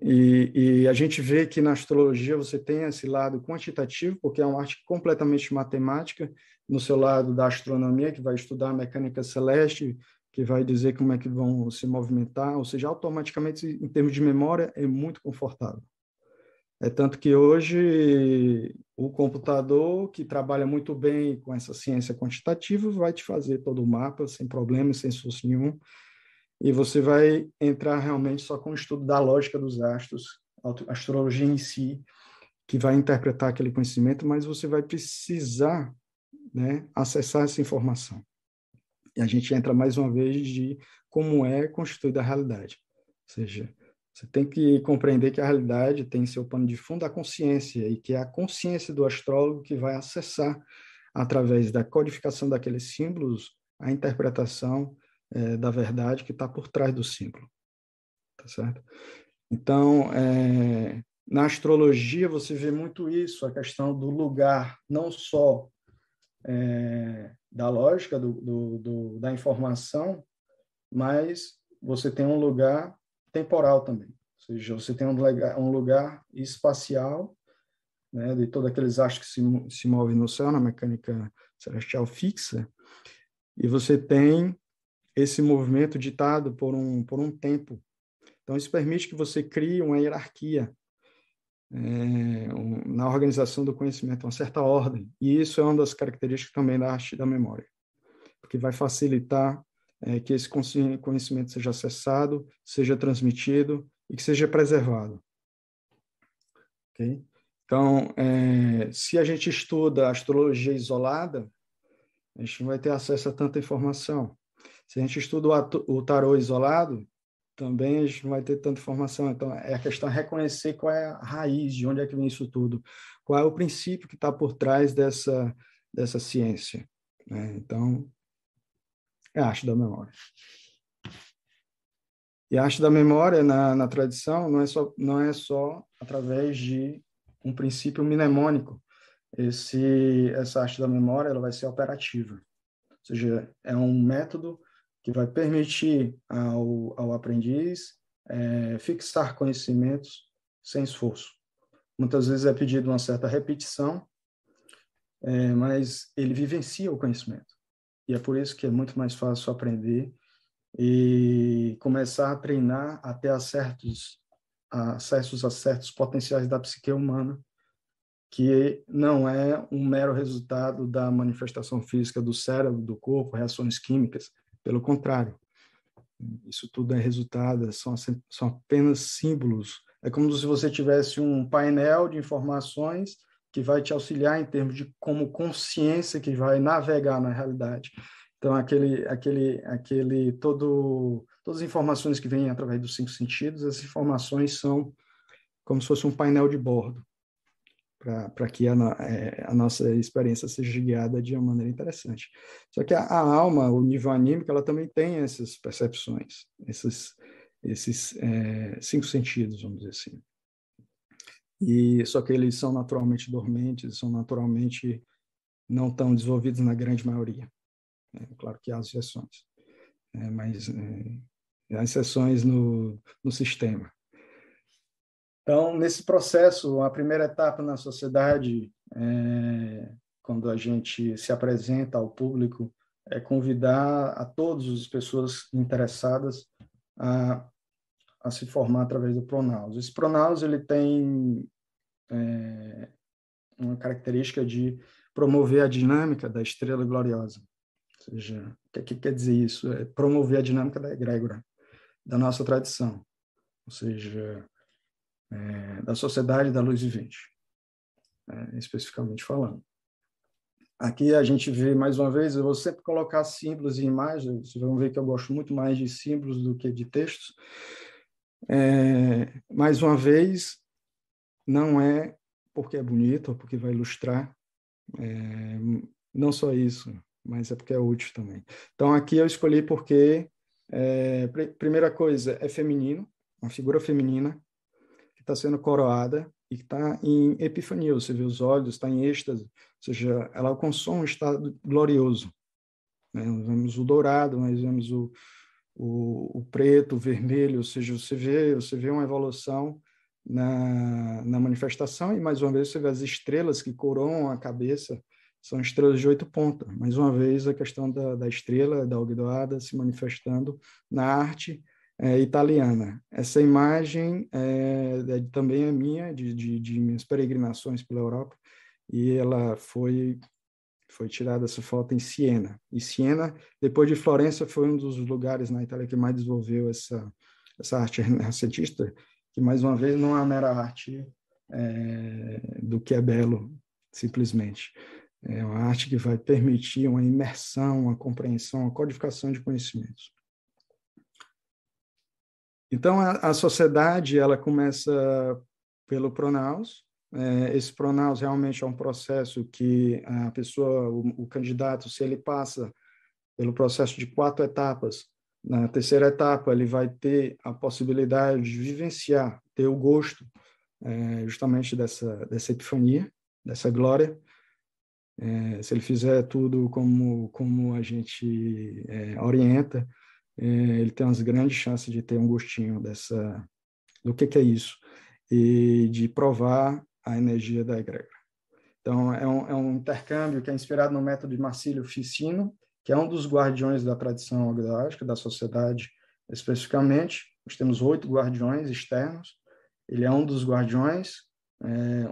Speaker 3: E a gente vê que na astrologia você tem esse lado quantitativo, porque é uma arte completamente matemática, no seu lado da astronomia, que vai estudar a mecânica celeste, que vai dizer como é que vão se movimentar, ou seja, automaticamente, em termos de memória, é muito confortável. É tanto que hoje o computador, que trabalha muito bem com essa ciência quantitativa, vai te fazer todo o mapa sem problema, sem esforço nenhum, e você vai entrar realmente só com o estudo da lógica dos astros, a astrologia em si, que vai interpretar aquele conhecimento, mas você vai precisar, né, acessar essa informação. E a gente entra mais uma vez de como é constituída a realidade. Ou seja, você tem que compreender que a realidade tem seu pano de fundo a consciência, e que é a consciência do astrólogo que vai acessar, através da codificação daqueles símbolos, a interpretação da verdade que está por trás do símbolo. Tá certo? Então, na astrologia, você vê muito isso, a questão do lugar, não só da lógica, da informação, mas você tem um lugar temporal também. Ou seja, você tem um lugar espacial, né, de todos aqueles astros que se movem no céu, na mecânica celestial fixa, e você tem esse movimento ditado por um tempo. Então, isso permite que você crie uma hierarquia na organização do conhecimento, uma certa ordem. E isso é uma das características também da arte da memória, porque vai facilitar que esse conhecimento seja acessado, seja transmitido e que seja preservado. Okay? Então, se a gente estuda a astrologia isolada, a gente não vai ter acesso a tanta informação. Se a gente estuda o tarô isolado, também a gente não vai ter tanta informação. Então, a questão é reconhecer qual é a raiz, de onde é que vem isso tudo, qual é o princípio que está por trás dessa ciência. Né? Então, é a arte da memória. E a arte da memória, na tradição, não é só através de um princípio mnemônico. Essa arte da memória ela vai ser operativa. Ou seja, é um método que vai permitir ao aprendiz fixar conhecimentos sem esforço. Muitas vezes é pedido uma certa repetição, mas ele vivencia o conhecimento. E é por isso que é muito mais fácil aprender e começar a treinar até acessos a certos potenciais da psique humana, que não é um mero resultado da manifestação física do cérebro, do corpo, reações químicas. Pelo contrário, isso tudo é resultado, são apenas símbolos. É como se você tivesse um painel de informações que vai te auxiliar em termos de como consciência que vai navegar na realidade. Então, todas as informações que vêm através dos 5 sentidos, essas informações são como se fosse um painel de bordo, para que a nossa experiência seja guiada de uma maneira interessante. Só que a alma, o nível anímico, ela também tem essas percepções, esses 5 sentidos, vamos dizer assim. Só que eles são naturalmente dormentes, são naturalmente não tão desenvolvidos na grande maioria. Claro que há exceções, mas há exceções no sistema. Então, nesse processo, a primeira etapa na sociedade, quando a gente se apresenta ao público, é convidar a todas as pessoas interessadas a se formar através do Pronaus. Esse Pronaus ele tem uma característica de promover a dinâmica da estrela gloriosa. Ou seja, o que quer dizer isso? É promover a dinâmica da egrégora, da nossa tradição. Ou seja, da sociedade da luz vivente, especificamente falando. Aqui a gente vê, mais uma vez, eu vou sempre colocar símbolos e imagens, vocês vão ver que eu gosto muito mais de símbolos do que de textos. Mais uma vez, não é porque é bonito ou porque vai ilustrar, não só isso, mas é porque é útil também. Então, aqui eu escolhi porque Primeira coisa, é feminino, uma figura feminina que está sendo coroada e que está em epifania, você vê os olhos, está em êxtase, ou seja, ela alcançou um estado glorioso. Né? Nós vemos o dourado, nós vemos o preto, o vermelho, ou seja, você vê uma evolução na manifestação, e mais uma vez você vê as estrelas que coroam a cabeça, são estrelas de 8 pontas. Mais uma vez a questão da estrela, da algodoada, se manifestando na arte italiana. Essa imagem também é minha, de minhas peregrinações pela Europa, e ela foi tirada essa foto em Siena. E Siena, depois de Florença, foi um dos lugares na Itália que mais desenvolveu essa arte renascentista, que, mais uma vez, não é uma mera arte do que é belo, simplesmente. É uma arte que vai permitir uma imersão, uma compreensão, uma codificação de conhecimentos. Então, a sociedade ela começa pelo pronaos. Esse pronaus realmente é um processo que a pessoa, o candidato, se ele passa pelo processo de 4 etapas, na terceira etapa ele vai ter a possibilidade de vivenciar, ter o gosto justamente dessa epifania, dessa glória. Se ele fizer tudo como a gente orienta, ele tem umas grandes chances de ter um gostinho do que é isso, e de provar a energia da egrégora. Então, é um intercâmbio que é inspirado no método de Marcílio Ficino, que é um dos guardiões da tradição agnostica, da sociedade especificamente. Nós temos 8 guardiões externos. Ele é um dos guardiões,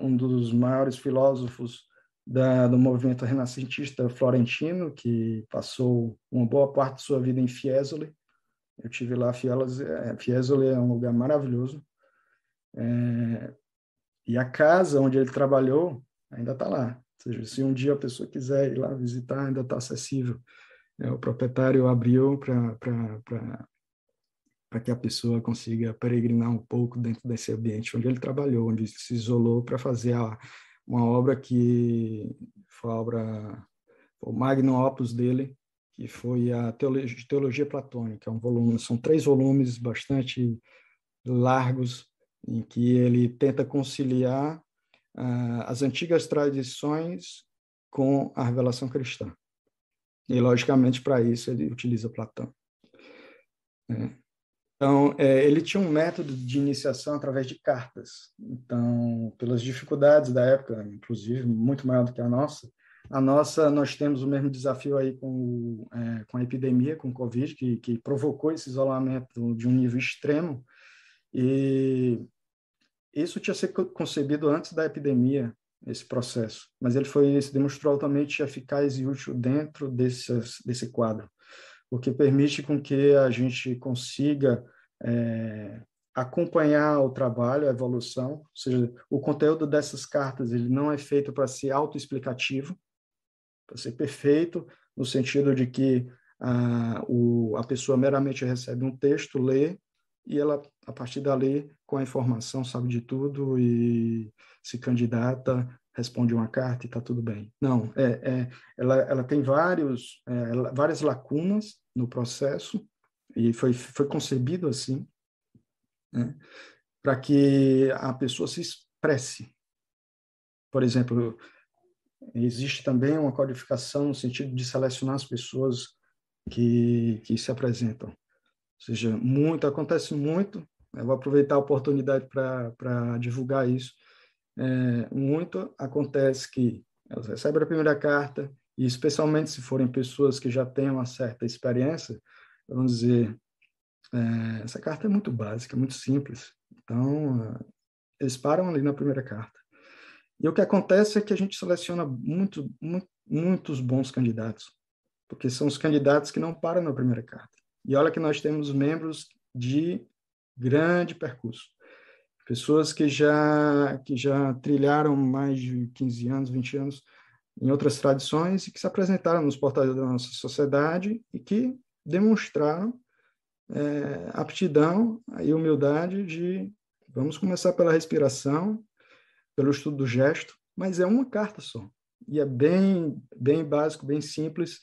Speaker 3: um dos maiores filósofos do movimento renascentista florentino, que passou uma boa parte de sua vida em Fiesole. Eu tive lá, Fiesole é um lugar maravilhoso. E a casa onde ele trabalhou ainda está lá. Ou seja, se um dia a pessoa quiser ir lá visitar, ainda está acessível. O proprietário abriu para que a pessoa consiga peregrinar um pouco dentro desse ambiente onde ele trabalhou, onde ele se isolou para fazer uma obra que foi o magnum opus dele, que foi a Teologia Platônica. É um volume, são 3 volumes bastante largos, em que ele tenta conciliar as antigas tradições com a revelação cristã. E, logicamente, para isso, ele utiliza Platão. Então, ele tinha um método de iniciação através de cartas. Então, pelas dificuldades da época, inclusive, muito maior do que a nossa, nós temos o mesmo desafio aí com a epidemia, com o Covid, que provocou esse isolamento de um nível extremo. E isso tinha sido concebido antes da epidemia, esse processo, mas ele se demonstrou altamente eficaz e útil dentro desse quadro, porque permite com que a gente consiga acompanhar o trabalho, a evolução, ou seja, o conteúdo dessas cartas ele não é feito para ser autoexplicativo, para ser perfeito, no sentido de que a pessoa meramente recebe um texto, lê, e ela, a partir dali, com a informação, sabe de tudo e se candidata, responde uma carta e está tudo bem. Não, ela tem várias lacunas no processo, e foi concebido assim, né, para que a pessoa se expresse. Por exemplo, existe também uma codificação no sentido de selecionar as pessoas que se apresentam. Ou seja, acontece muito, eu vou aproveitar a oportunidade para divulgar isso. Muito acontece que elas recebem a primeira carta, e especialmente se forem pessoas que já têm uma certa experiência, vamos dizer, essa carta é muito básica, muito simples. Então, eles param ali na primeira carta. E o que acontece é que a gente seleciona muitos bons candidatos, porque são os candidatos que não param na primeira carta. E olha que nós temos membros de grande percurso, pessoas que já trilharam mais de 15 anos, 20 anos em outras tradições e que se apresentaram nos portais da nossa sociedade e que demonstraram aptidão e humildade de vamos começar pela respiração, pelo estudo do gesto, mas é uma carta só. E é bem básico, bem simples,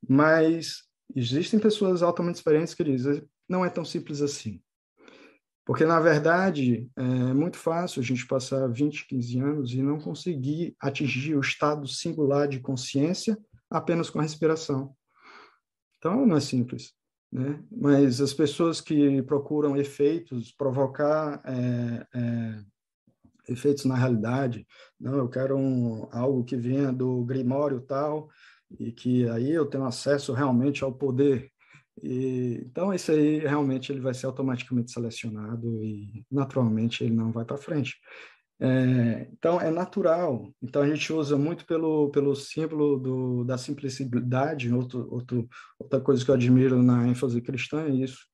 Speaker 3: mas Existem pessoas altamente experientes que dizem, não é tão simples assim. Porque, na verdade, é muito fácil a gente passar 20, 15 anos e não conseguir atingir o estado singular de consciência apenas com a respiração. Então, não é simples, né? Mas as pessoas que procuram efeitos, provocar efeitos na realidade, não, eu quero algo que venha do Grimório tal, e que aí eu tenho acesso realmente ao poder. Então, esse aí realmente ele vai ser automaticamente selecionado e naturalmente ele não vai para frente. Então, é natural. Então, a gente usa muito pelo símbolo da simplicidade. Outra coisa que eu admiro na ênfase cristã é isso,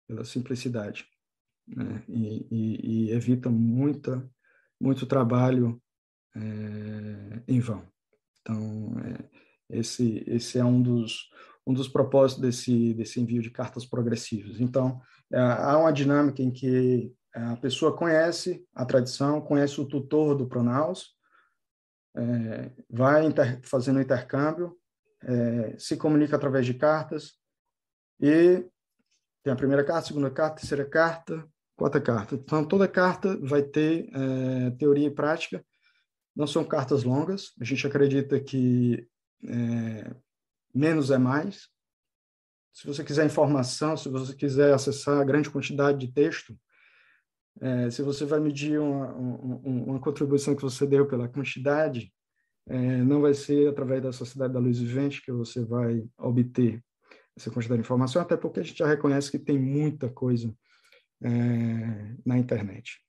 Speaker 3: pela simplicidade, né? E evita muito trabalho em vão. Então, esse é um dos propósitos desse envio de cartas progressivas. Então, há uma dinâmica em que a pessoa conhece a tradição, conhece o tutor do Pronaus, vai fazendo intercâmbio, se comunica através de cartas, e tem a primeira carta, a segunda carta, a terceira carta, quarta carta. Então, toda carta vai ter teoria e prática. Não são cartas longas. A gente acredita que menos é mais. Se você quiser informação, se você quiser acessar a grande quantidade de texto, se você vai medir uma contribuição que você deu pela quantidade, não vai ser através da Sociedade da Luz Vivente que você vai obter essa quantidade de informação, até porque a gente já reconhece que tem muita coisa na internet.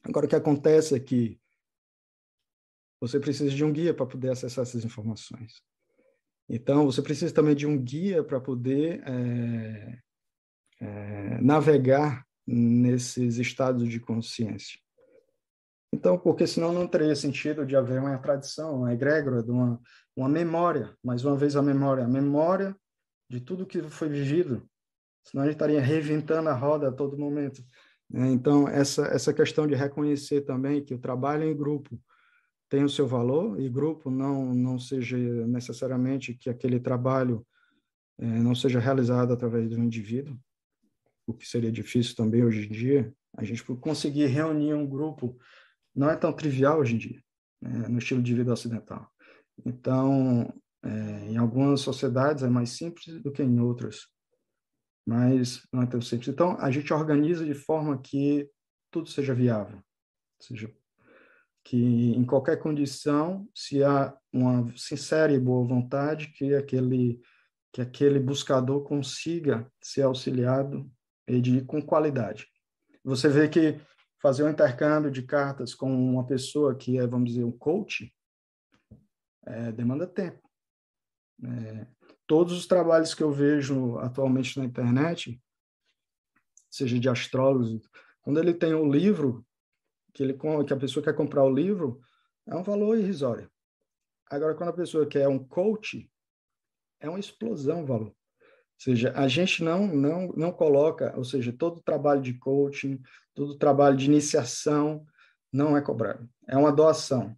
Speaker 3: Agora, o que acontece é que você precisa de um guia para poder acessar essas informações. Então, você precisa também de um guia para poder navegar nesses estados de consciência. Então, porque senão não teria sentido de haver uma tradição, uma egrégora, uma memória, mais uma vez a memória de tudo que foi vivido, senão a gente estaria reinventando a roda a todo momento. Então, essa questão de reconhecer também que o trabalho em grupo tem o seu valor, e grupo não seja necessariamente que aquele trabalho não seja realizado através do indivíduo, o que seria difícil também hoje em dia. A gente conseguir reunir um grupo não é tão trivial hoje em dia, né, no estilo de vida ocidental. Então, em algumas sociedades é mais simples do que em outras, mas não é tão simples. Então, a gente organiza de forma que tudo seja viável, ou seja, que em qualquer condição, se há uma sincera e boa vontade, que aquele buscador consiga ser auxiliado com qualidade. Você vê que fazer um intercâmbio de cartas com uma pessoa que é, vamos dizer, um coach, demanda tempo. Todos os trabalhos que eu vejo atualmente na internet, seja de astrólogos, quando ele tem um livro, que a pessoa quer comprar o livro, é um valor irrisório. Agora, quando a pessoa quer um coach, é uma explosão o valor. Ou seja, a gente não coloca, ou seja, todo o trabalho de coaching, todo o trabalho de iniciação não é cobrado. É uma doação.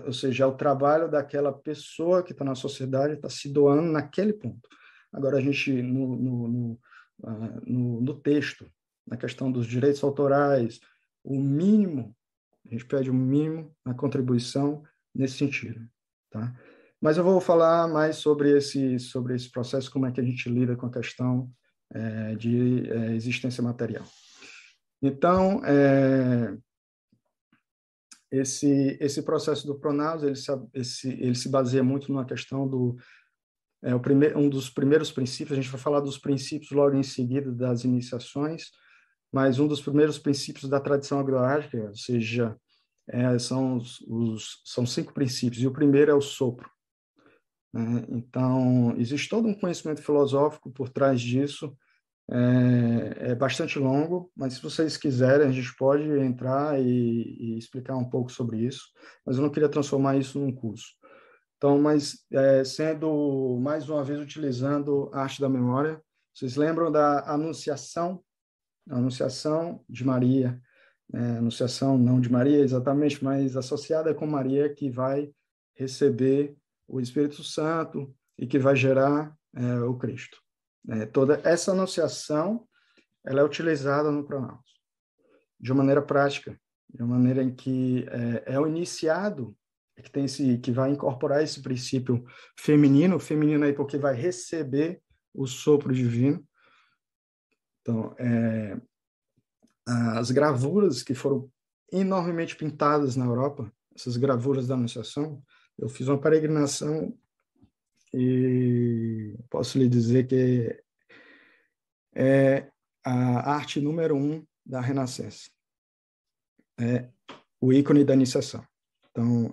Speaker 3: Ou seja, é o trabalho daquela pessoa que está na sociedade, está se doando naquele ponto. Agora, a gente, no texto, na questão dos direitos autorais, o mínimo, a gente pede o mínimo na contribuição nesse sentido, tá? Mas eu vou falar mais sobre esse processo, como é que a gente lida com a questão de existência material. Então, esse processo do Pronaus, ele se baseia muito numa questão um dos primeiros princípios. A gente vai falar dos princípios logo em seguida das iniciações, mas um dos primeiros princípios da tradição agroágica, ou seja, são 5 princípios, e o primeiro é o sopro. Então, existe todo um conhecimento filosófico por trás disso, é bastante longo, mas se vocês quiserem, a gente pode entrar e explicar um pouco sobre isso, mas eu não queria transformar isso num curso. Então, mas sendo, mais uma vez, utilizando a arte da memória, vocês lembram da Anunciação? A Anunciação de Maria, Anunciação não de Maria exatamente, mas associada com Maria, que vai receber o Espírito Santo e que vai gerar o Cristo. Toda essa anunciação ela é utilizada no Pronaos de uma maneira prática, de uma maneira em que é o iniciado que vai incorporar esse princípio feminino aí porque vai receber o sopro divino. Então, as gravuras que foram enormemente pintadas na Europa, essas gravuras da Anunciação, eu fiz uma peregrinação e posso lhe dizer que é a arte número 1 da Renascença. É o ícone da iniciação. Então,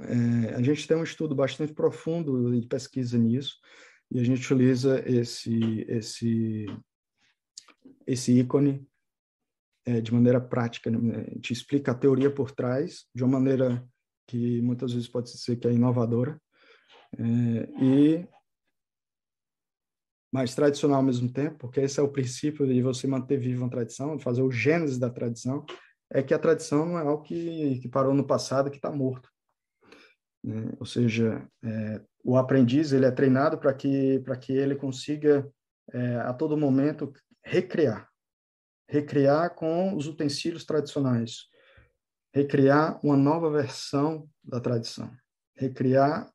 Speaker 3: a gente tem um estudo bastante profundo de pesquisa nisso, e a gente utiliza esse ícone de maneira prática, né? A gente explica a teoria por trás, de uma maneira que muitas vezes pode ser que é inovadora, e mais tradicional ao mesmo tempo, porque esse é o princípio de você manter viva uma tradição, de fazer o gênese da tradição, é que a tradição não é algo que parou no passado, que está morto. Né? Ou seja, o aprendiz ele é treinado para que ele consiga, a todo momento, recriar com os utensílios tradicionais, recriar uma nova versão da tradição, recriar,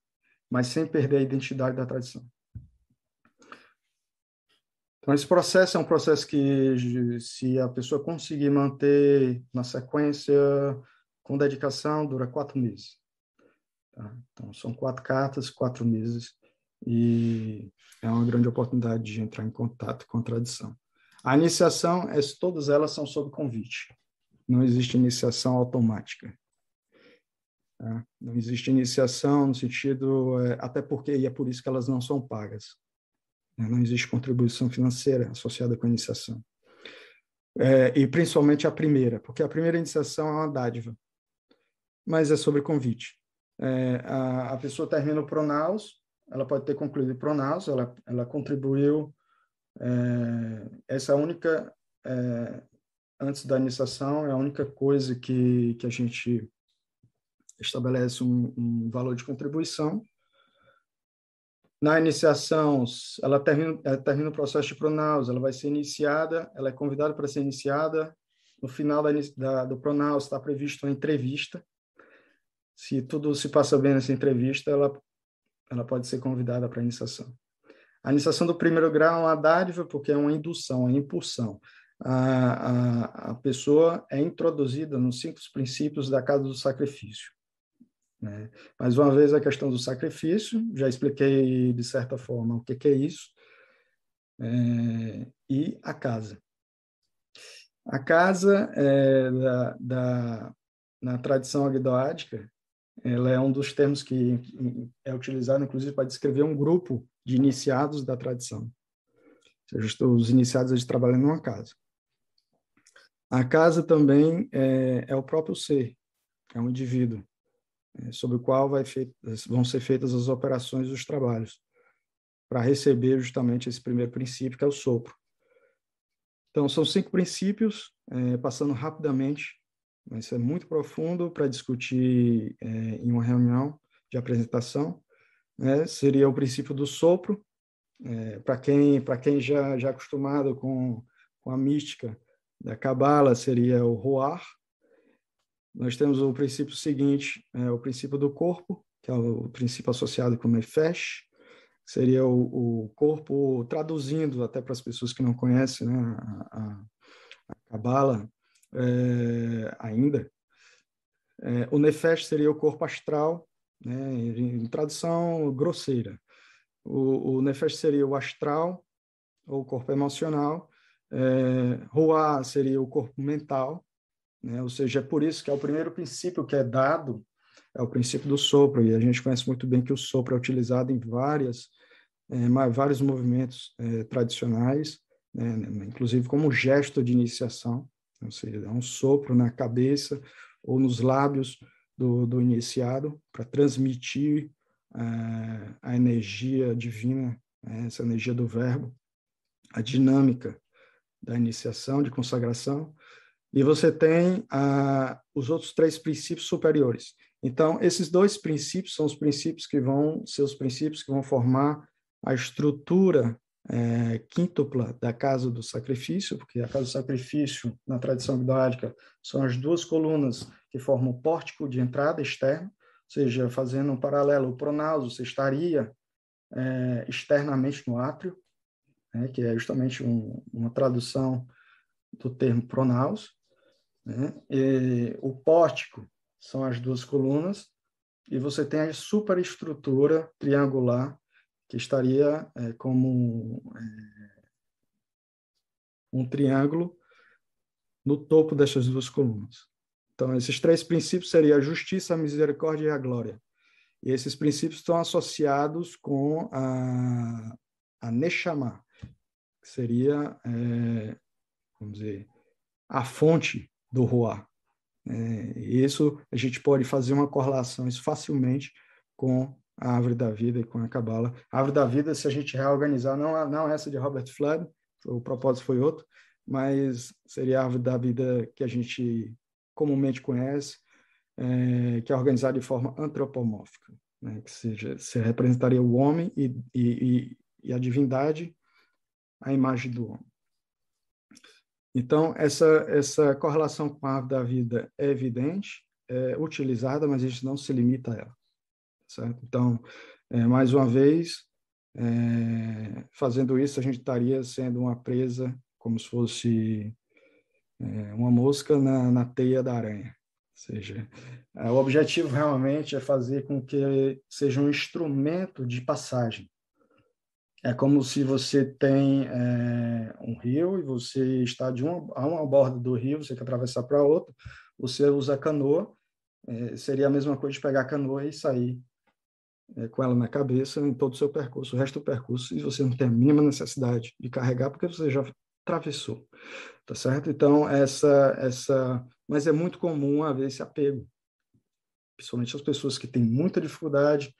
Speaker 3: mas sem perder a identidade da tradição. Então, esse processo é um processo que, se a pessoa conseguir manter na sequência, com dedicação, dura 4 meses. Tá? Então, são 4 cartas, 4 meses, e é uma grande oportunidade de entrar em contato com a tradição. A iniciação, todas elas são sob convite. Não existe iniciação automática. Tá? Não existe iniciação no sentido, até porque, e é por isso que elas não são pagas. Não existe contribuição financeira associada com a iniciação. E principalmente a primeira, porque a primeira iniciação é uma dádiva, mas é sobre convite. A pessoa termina o Pronaos, ela pode ter concluído o Pronaos, ela contribuiu, essa é a única, antes da iniciação, é a única coisa que a gente estabelece um valor de contribuição. Na iniciação, ela termina o processo de Pronaos, ela vai ser iniciada, ela é convidada para ser iniciada. No final do Pronaos está prevista uma entrevista. Se tudo se passa bem nessa entrevista, ela pode ser convidada para a iniciação. A iniciação do primeiro grau é uma dádiva, porque é uma indução, uma impulsão. A pessoa é introduzida nos 5 princípios da casa do sacrifício. Né? Mais uma vez, a questão do sacrifício, já expliquei de certa forma o que é isso, e a casa. A casa, na tradição agdoádica, ela é um dos termos que é utilizado, inclusive, para descrever um grupo de iniciados da tradição. Ou seja, os iniciados eles trabalham numa casa. A casa também é o próprio ser, é um indivíduo, sobre o qual vão ser feitas as operações dos trabalhos, para receber justamente esse primeiro princípio, que é o sopro. Então, são 5 princípios, passando rapidamente, mas é muito profundo para discutir em uma reunião de apresentação. Seria o princípio do sopro, para quem já é acostumado com a mística da Cabala, seria o Roar. Nós temos o princípio seguinte, o princípio do corpo, que é o princípio associado com o Nefesh, seria o corpo, traduzindo até para as pessoas que não conhecem, né, a Cabala ainda. O Nefesh seria o corpo astral, né, em tradução grosseira. O Nefesh seria o astral, ou o corpo emocional. Ruah seria o corpo mental, né? Ou seja, é por isso que é o primeiro princípio que é dado, é o princípio do sopro, e a gente conhece muito bem que o sopro é utilizado em vários movimentos tradicionais, né? Inclusive como gesto de iniciação, ou seja, é um sopro na cabeça ou nos lábios do iniciado para transmitir a energia divina, essa energia do verbo, a dinâmica da iniciação, de consagração. E você tem os outros 3 princípios superiores. Então, esses 2 princípios são os princípios que vão formar a estrutura quíntupla da casa do sacrifício, porque a casa do sacrifício, na tradição gnoádica, são as duas colunas que formam o pórtico de entrada externo, ou seja, fazendo um paralelo, o pronaos, você estaria externamente no átrio, né, que é justamente uma tradução do termo pronaos, né? E o pórtico são as duas colunas, e você tem a superestrutura triangular, que estaria como um triângulo no topo dessas duas colunas. Então, esses três princípios seriam a justiça, a misericórdia e a glória. E esses princípios estão associados com a Neshama, que seria, vamos dizer, a fonte do Ruá. Isso a gente pode fazer uma correlação isso facilmente com a árvore da vida e com a Cabala. A árvore da vida, se a gente reorganizar, não essa de Robert Flood, o propósito foi outro, mas seria a árvore da vida que a gente comumente conhece, que é organizada de forma antropomórfica, né? Que se representaria o homem e a divindade, a imagem do homem. Então, essa correlação com a árvore da vida é evidente, é utilizada, mas a gente não se limita a ela. Certo? Então, mais uma vez, fazendo isso, a gente estaria sendo uma presa, como se fosse uma mosca na teia da aranha. Ou seja, o objetivo realmente é fazer com que seja um instrumento de passagem. É como se você tem um rio e você está a uma borda do rio, você quer atravessar para outra, você usa a canoa, seria a mesma coisa de pegar a canoa e sair com ela na cabeça em todo o seu percurso, o resto do percurso, e você não tem a mínima necessidade de carregar porque você já atravessou, tá certo? Então, mas é muito comum haver esse apego, principalmente as pessoas que têm muita dificuldade,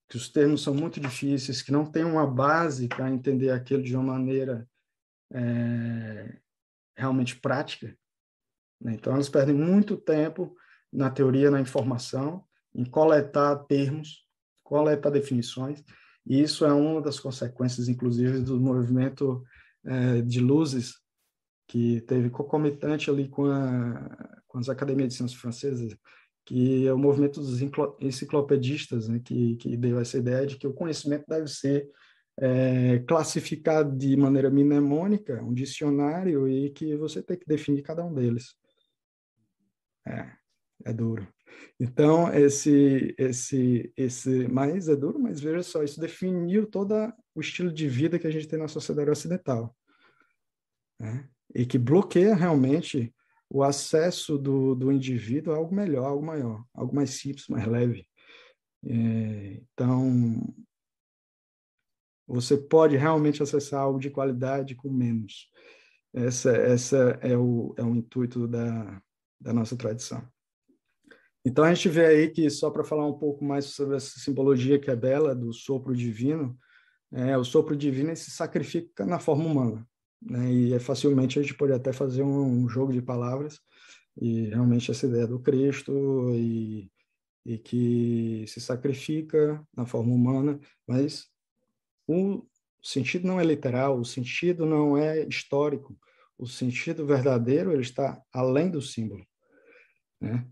Speaker 3: que os termos são muito difíceis, que não têm uma base para entender aquilo de uma maneira realmente prática, né? Então, elas perdem muito tempo na teoria, na informação, em coletar termos, coletar definições, e isso é uma das consequências, inclusive, do movimento de luzes que teve concomitante ali com as academias de ciências francesas, que é o movimento dos enciclopedistas, né, que deu essa ideia de que o conhecimento deve ser classificado de maneira mnemônica, um dicionário, e que você tem que definir cada um deles. É duro. Então, mas é duro, mas veja só, isso definiu todo o estilo de vida que a gente tem na sociedade ocidental, né? E que bloqueia realmente o acesso do indivíduo a algo melhor, algo maior, algo mais simples, mais leve. Então, você pode realmente acessar algo de qualidade com menos. Essa é o intuito da nossa tradição. Então, a gente vê aí que, só para falar um pouco mais sobre essa simbologia que é bela, do sopro divino, o sopro divino se sacrifica na forma humana, né? E facilmente a gente pode até fazer um jogo de palavras, e realmente essa ideia do Cristo, e que se sacrifica na forma humana, mas o sentido não é literal, o sentido não é histórico, o sentido verdadeiro ele está além do símbolo, né?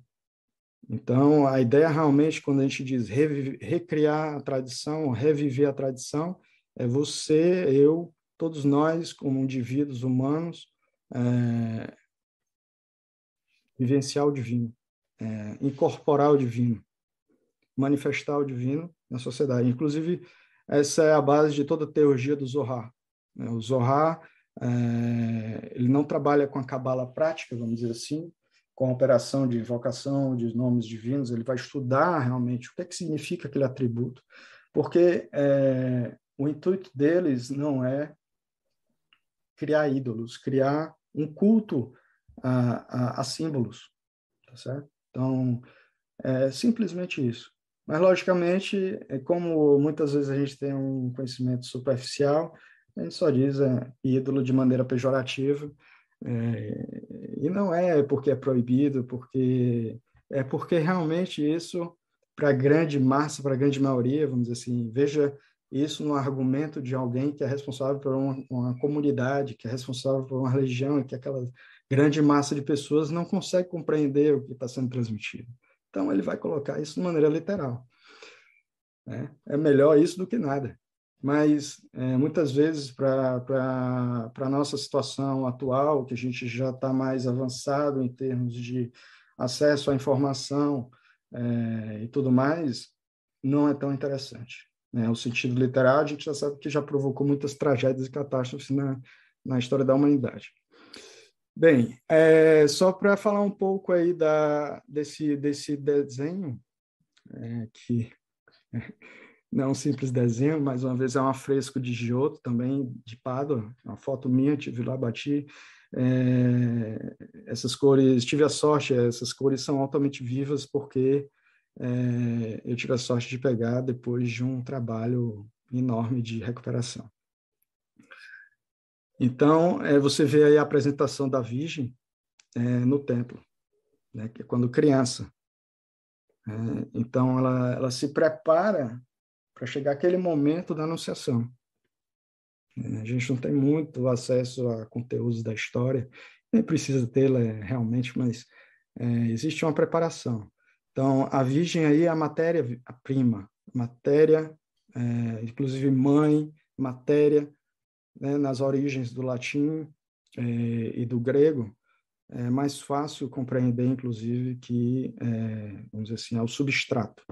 Speaker 3: Então, a ideia realmente, quando a gente diz recriar a tradição, reviver a tradição, é você, eu, todos nós, como indivíduos humanos, vivenciar o divino, incorporar o divino, manifestar o divino na sociedade. Inclusive, essa é a base de toda a teologia do Zohar, né? O Zohar, ele não trabalha com a cabala prática, vamos dizer assim, com a operação de invocação de nomes divinos, ele vai estudar realmente o que é que significa aquele atributo, porque o intuito deles não é criar ídolos, criar um culto a símbolos, tá certo? Então, é simplesmente isso. Mas, logicamente, como muitas vezes a gente tem um conhecimento superficial, a gente só diz ídolo de maneira pejorativa, e não é porque é proibido, porque realmente isso, para a grande massa, para a grande maioria, vamos dizer assim, veja isso no argumento de alguém que é responsável por uma comunidade, que é responsável por uma religião, e que aquela grande massa de pessoas não consegue compreender o que está sendo transmitido. Então, ele vai colocar isso de maneira literal, né? É melhor isso do que nada. Mas, muitas vezes, para a nossa situação atual, que a gente já está mais avançado em termos de acesso à informação e tudo mais, não é tão interessante, né? O sentido literal, a gente já sabe que já provocou muitas tragédias e catástrofes na história da humanidade. Bem, só para falar um pouco aí desse desenho, que não é um simples desenho, mais uma vez é um afresco de Giotto, também de Pádua, uma foto minha, tive lá, bati. Essas cores, tive a sorte, essas cores são altamente vivas porque eu tive a sorte de pegar depois de um trabalho enorme de recuperação. Então, você vê aí a apresentação da Virgem no templo, né, que é quando criança. Então, ela se prepara para chegar aquele momento da anunciação. A gente não tem muito acesso a conteúdos da história, nem precisa tê-la realmente, mas existe uma preparação. Então, a Virgem aí é a matéria-prima, matéria, inclusive mãe, matéria, né, nas origens do latim e do grego, é mais fácil compreender, inclusive, que, vamos dizer assim, é o substrato,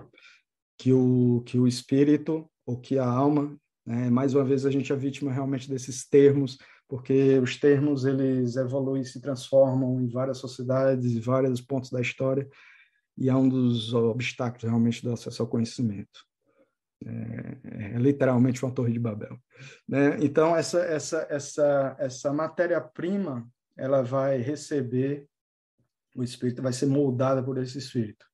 Speaker 3: que o espírito, ou que a alma, né, mais uma vez a gente é vítima realmente desses termos, porque os termos, eles evoluem e se transformam em várias sociedades, em vários pontos da história, e é um dos obstáculos realmente do acesso ao conhecimento. É literalmente uma torre de Babel, né? Então, essa matéria-prima, ela vai receber, o espírito vai ser moldada por esse espírito.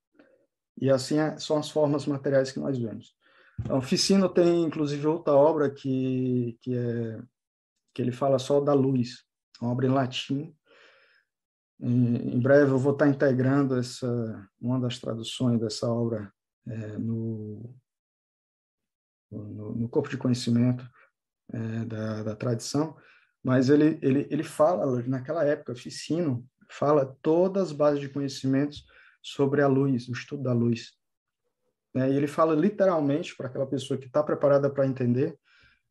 Speaker 3: E assim são as formas materiais que nós vemos. Então, Ficino tem, inclusive, outra obra que ele fala só da luz, uma obra em latim. Em breve eu vou estar integrando uma das traduções dessa obra no corpo de conhecimento da tradição, mas ele fala, naquela época, Ficino fala todas as bases de conhecimentos sobre a luz, o estudo da luz. E ele fala literalmente, para aquela pessoa que está preparada para entender,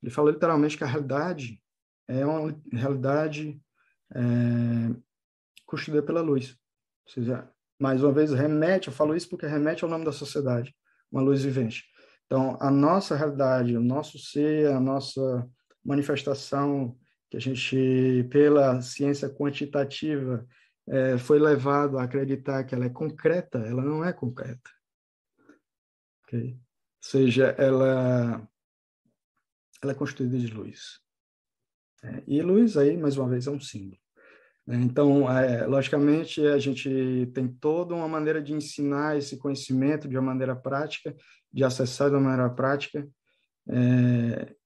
Speaker 3: ele fala literalmente que a realidade é uma realidade construída pela luz. Ou seja, mais uma vez, eu falo isso porque remete ao nome da sociedade, uma luz vivente. Então, a nossa realidade, o nosso ser, a nossa manifestação, que a gente, pela ciência quantitativa, foi levado a acreditar que ela é concreta, ela não é concreta. Okay? Ou seja, ela é constituída de luz. E luz aí, mais uma vez, é um símbolo. Então, logicamente, a gente tem toda uma maneira de ensinar esse conhecimento de uma maneira prática, de acessar de uma maneira prática,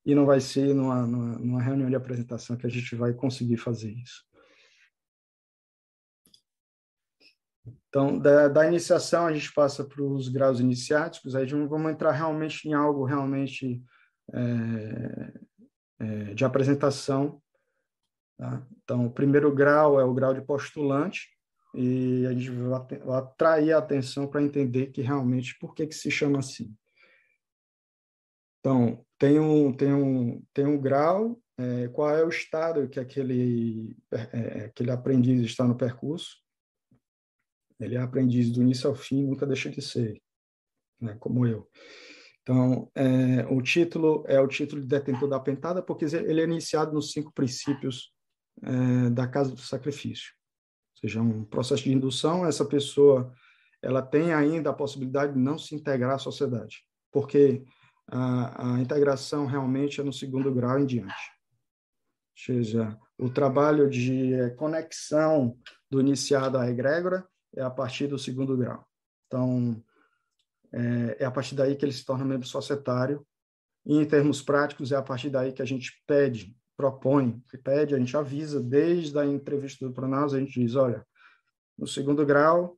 Speaker 3: e não vai ser numa reunião de apresentação que a gente vai conseguir fazer isso. Então, da iniciação, a gente passa para os graus iniciáticos, aí vamos entrar realmente em algo realmente de apresentação. Tá? Então, o primeiro grau é o grau de postulante, e a gente vai atrair a atenção para entender que realmente por que se chama assim. Então, tem um grau, qual é o estado que aquele aprendiz está no percurso. Ele é aprendiz do início ao fim, nunca deixa de ser, né, como eu. Então, o título é o título de detentor da pentada, porque ele é iniciado nos 5 princípios da casa do sacrifício. Ou seja, um processo de indução, essa pessoa ela tem ainda a possibilidade de não se integrar à sociedade, porque a integração realmente é no 2º grau em diante. Ou seja, o trabalho de conexão do iniciado à egrégora é a partir do 2º grau. Então, é a partir daí que ele se torna membro societário, e em termos práticos é a partir daí que a gente propõe, a gente avisa, desde a entrevista do Pronaus, a gente diz, olha, no 2º grau,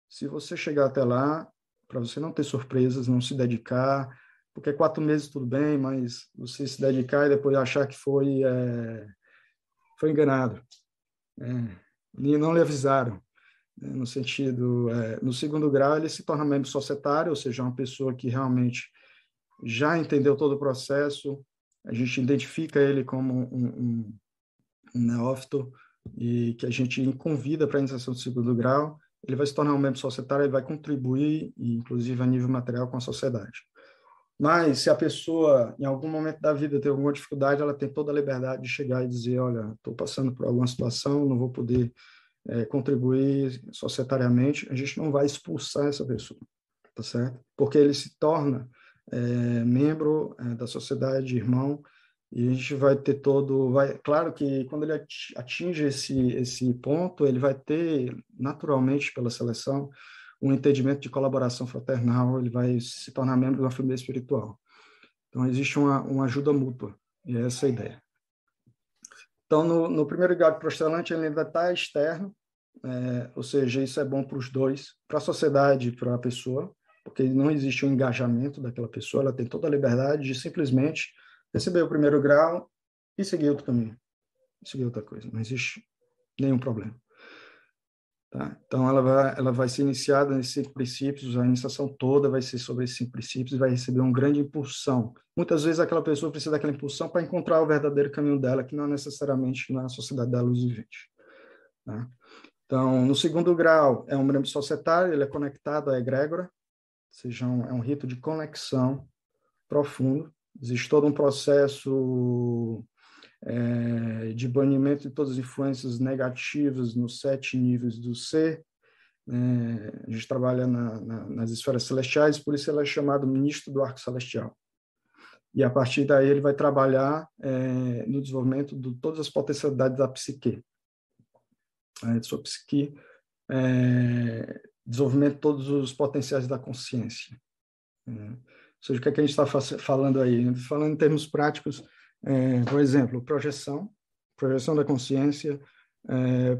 Speaker 3: se você chegar até lá, para você não ter surpresas, não se dedicar, porque 4 meses tudo bem, mas você se dedicar e depois achar que foi enganado. E não lhe avisaram. No sentido, no segundo grau, ele se torna membro societário, ou seja, uma pessoa que realmente já entendeu todo o processo, a gente identifica ele como um neófito e que a gente convida para a iniciação do segundo grau, ele vai se tornar um membro societário e vai contribuir, inclusive a nível material, com a sociedade. Mas se a pessoa, em algum momento da vida, tem alguma dificuldade, ela tem toda a liberdade de chegar e dizer, olha, estou passando por alguma situação, não vou poder contribuir societariamente, a gente não vai expulsar essa pessoa, tá certo? Porque ele se torna membro da sociedade, irmão, e a gente vai ter claro que quando ele atinge esse ponto, ele vai ter, naturalmente, pela seleção, um entendimento de colaboração fraternal, ele vai se tornar membro de uma família espiritual. Então, existe uma ajuda mútua, e é essa a ideia. Então, no primeiro grau de prostelante, ele ainda está externo, ou seja, isso é bom para os dois, para a sociedade e para a pessoa, porque não existe um engajamento daquela pessoa, ela tem toda a liberdade de simplesmente receber o primeiro grau e seguir outro caminho, seguir outra coisa, não existe nenhum problema. Tá? Então, ela vai ser iniciada nesses 5 princípios, a iniciação toda vai ser sobre esses 5 princípios e vai receber uma grande impulsão. Muitas vezes aquela pessoa precisa daquela impulsão para encontrar o verdadeiro caminho dela, que não é necessariamente na sociedade da luz vivente. Tá? Então, no segundo grau, é um membro societário, ele é conectado à egrégora, ou seja, é um rito de conexão profundo. Existe todo um processo de banimento de todas as influências negativas nos 7 níveis do ser. A gente trabalha nas esferas celestiais, por isso ele é chamado ministro do arco celestial. E a partir daí ele vai trabalhar no desenvolvimento de todas as potencialidades da psique, de sua psique, desenvolvimento de todos os potenciais da consciência. Ou seja, o que é que a gente está falando aí? Falando em termos práticos, por exemplo, projeção da consciência,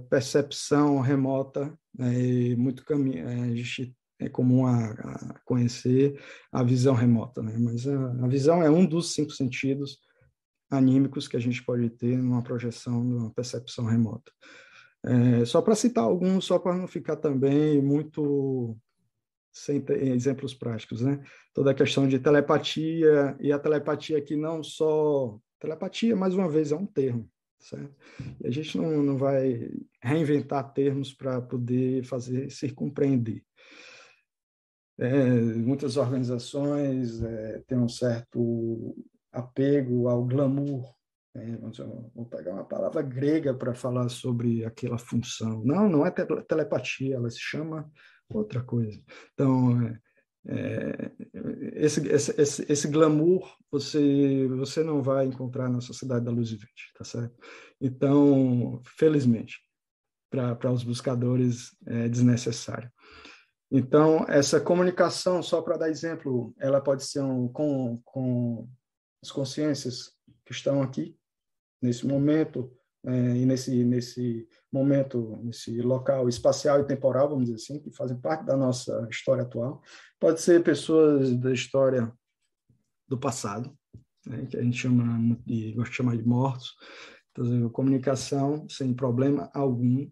Speaker 3: percepção remota, e muito caminho, a gente é comum a conhecer a visão remota, né? Mas a visão é um dos 5 sentidos anímicos que a gente pode ter numa projeção, numa percepção remota. Só para citar alguns, só para não ficar também muito sem exemplos práticos, né? Toda a questão de telepatia, e a telepatia aqui não só... Telepatia, mais uma vez, é um termo, certo? E a gente não vai reinventar termos para poder fazer se compreender. Muitas organizações têm um certo apego ao glamour. Vou pegar uma palavra grega para falar sobre aquela função. Não é telepatia, ela se chama outra coisa. Então, esse glamour você não vai encontrar na sociedade da luz vivente, tá certo? Então, felizmente, para os buscadores é desnecessário. Então, essa comunicação, só para dar exemplo, ela pode ser com as consciências que estão aqui, nesse momento, e nesse momento, nesse local espacial e temporal, vamos dizer assim, que fazem parte da nossa história atual. Pode ser pessoas da história do passado, né, que a gente chama, e gosta de chamar de mortos. Então, comunicação sem problema algum.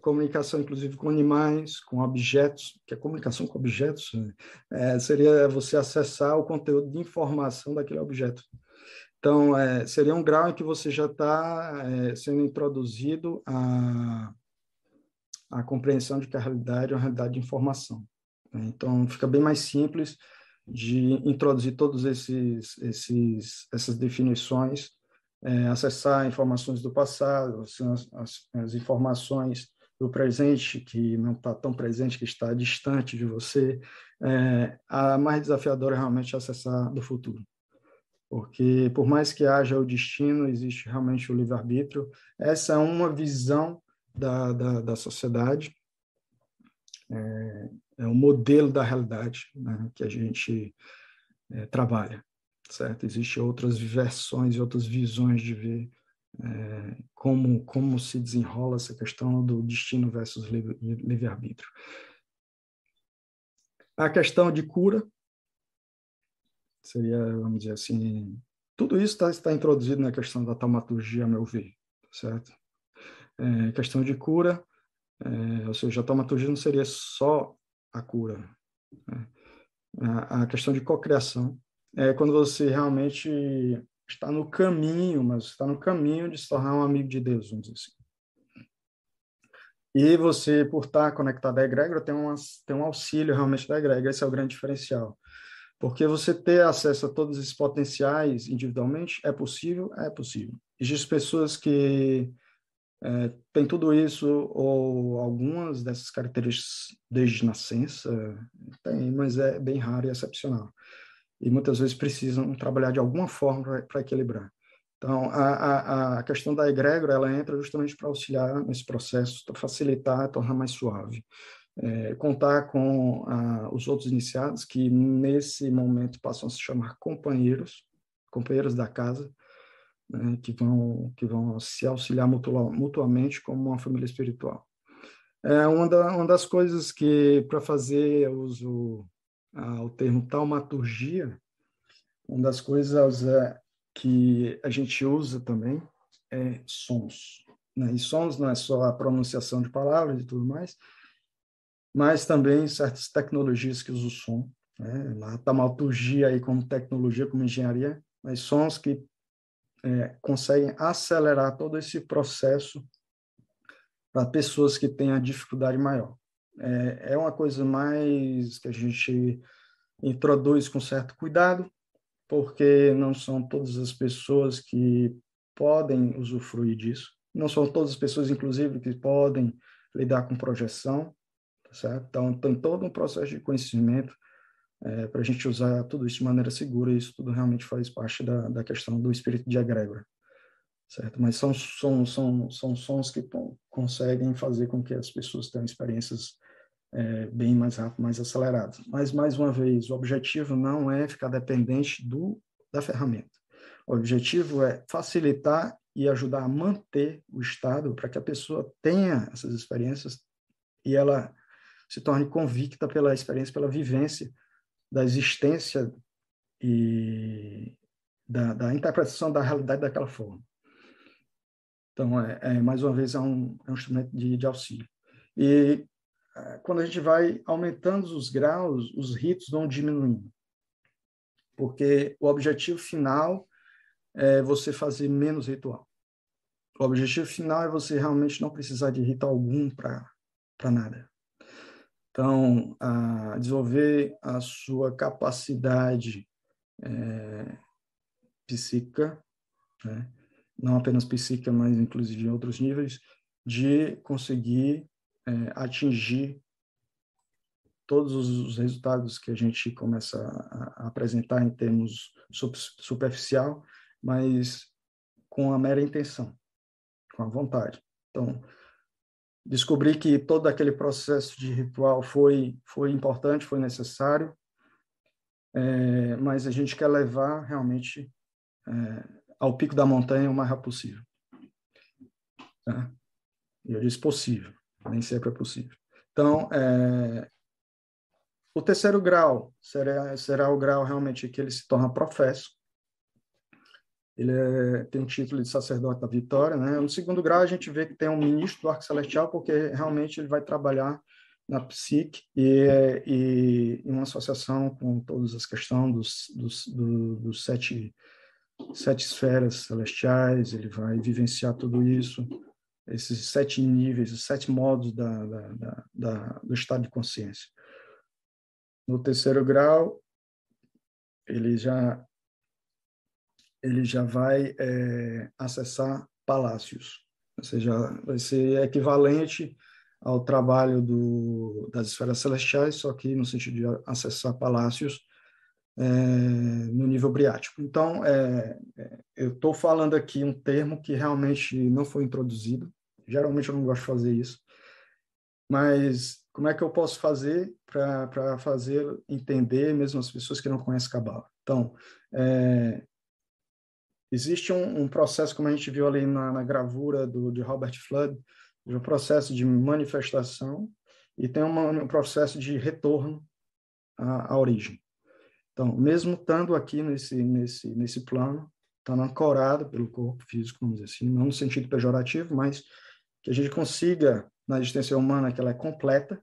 Speaker 3: Comunicação, inclusive, com animais, com objetos, que a comunicação com objetos seria você acessar o conteúdo de informação daquele objeto. Então, seria um grau em que você já está sendo introduzido à compreensão de que a realidade é uma realidade de informação. Né? Então, fica bem mais simples de introduzir todas essas definições, acessar informações do passado, as informações do presente, que não está tão presente, que está distante de você. A mais desafiadora é realmente acessar do futuro. Porque, por mais que haja o destino, existe realmente o livre-arbítrio. Essa é uma visão da sociedade, é um modelo da realidade, né, que a gente trabalha, certo? Existem outras versões e outras visões de ver como se desenrola essa questão do destino versus livre-arbítrio. A questão de cura, Seria, vamos dizer assim, tudo isso está introduzido na questão da taumaturgia, a meu ver, certo? Questão de cura, ou seja, a taumaturgia não seria só a cura, né? A questão de cocriação é quando você realmente está no caminho, mas está no caminho de se tornar um amigo de Deus, vamos dizer assim. E você, por estar conectado à egrégora, tem um auxílio realmente da egrégora, esse é o grande diferencial. Porque você ter acesso a todos esses potenciais individualmente é possível? É possível. Existem pessoas que têm tudo isso, ou algumas dessas características desde nascença, tem, mas é bem raro e excepcional. E muitas vezes precisam trabalhar de alguma forma para equilibrar. Então, a questão da egrégora, ela entra justamente para auxiliar nesse processo, para facilitar, tornar mais suave. Contar com os outros iniciados, que nesse momento passam a se chamar companheiros da casa, né, que vão se auxiliar mutuamente como uma família espiritual. Uma das coisas que, para fazer uso ao termo taumaturgia, uma das coisas que a gente usa também é sons, né? E sons não é só a pronunciação de palavras e tudo mais, mas também certas tecnologias que usam o som, né? A taumaturgia aí como tecnologia, como engenharia, mas sons que conseguem acelerar todo esse processo para pessoas que têm a dificuldade maior. É uma coisa mais que a gente introduz com certo cuidado, porque não são todas as pessoas que podem usufruir disso, não são todas as pessoas, inclusive, que podem lidar com projeção, tá certo? Então, tem todo um processo de conhecimento para a gente usar tudo isso de maneira segura, e isso tudo realmente faz parte da questão do espírito de egrégora, certo? Mas são sons que conseguem fazer com que as pessoas tenham experiências bem mais rápido, mais aceleradas. Mas, mais uma vez, o objetivo não é ficar dependente da ferramenta. O objetivo é facilitar e ajudar a manter o estado para que a pessoa tenha essas experiências e ela se torne convicta pela experiência, pela vivência da existência e da interpretação da realidade daquela forma. Então, mais uma vez, é um instrumento de auxílio. E quando a gente vai aumentando os graus, os ritos vão diminuindo. Porque o objetivo final é você fazer menos ritual. O objetivo final é você realmente não precisar de rito algum para nada. Então, desenvolver a sua capacidade psíquica, né? Não apenas psíquica, mas inclusive em outros níveis, de conseguir atingir todos os resultados que a gente começa a apresentar em termos superficial, mas com a mera intenção, com a vontade. Então, descobri que todo aquele processo de ritual foi importante, foi necessário, mas a gente quer levar realmente ao pico da montanha o mais rápido possível. Tá? E eu disse possível, nem sempre é possível. Então, o terceiro grau será o grau realmente que ele se torna professo. Ele tem o título de sacerdote da vitória, né? No segundo grau, a gente vê que tem um ministro do arco celestial, porque realmente ele vai trabalhar na psique e em uma associação com todas as questões dos sete esferas celestiais. Ele vai vivenciar tudo isso, esses 7 níveis, os 7 modos do estado de consciência. No terceiro grau, ele já vai acessar palácios, ou seja, vai ser equivalente ao trabalho das esferas celestiais, só que no sentido de acessar palácios no nível briático. Então, eu estou falando aqui um termo que realmente não foi introduzido, geralmente eu não gosto de fazer isso, mas como é que eu posso fazer para fazer entender mesmo as pessoas que não conhecem Cabala? Então, existe um processo, como a gente viu ali na gravura de Robert Flood, um processo de manifestação e tem um processo de retorno à origem. Então, mesmo estando aqui nesse plano, estando ancorado pelo corpo físico, vamos dizer assim, não no sentido pejorativo, mas que a gente consiga, na existência humana, que ela é completa,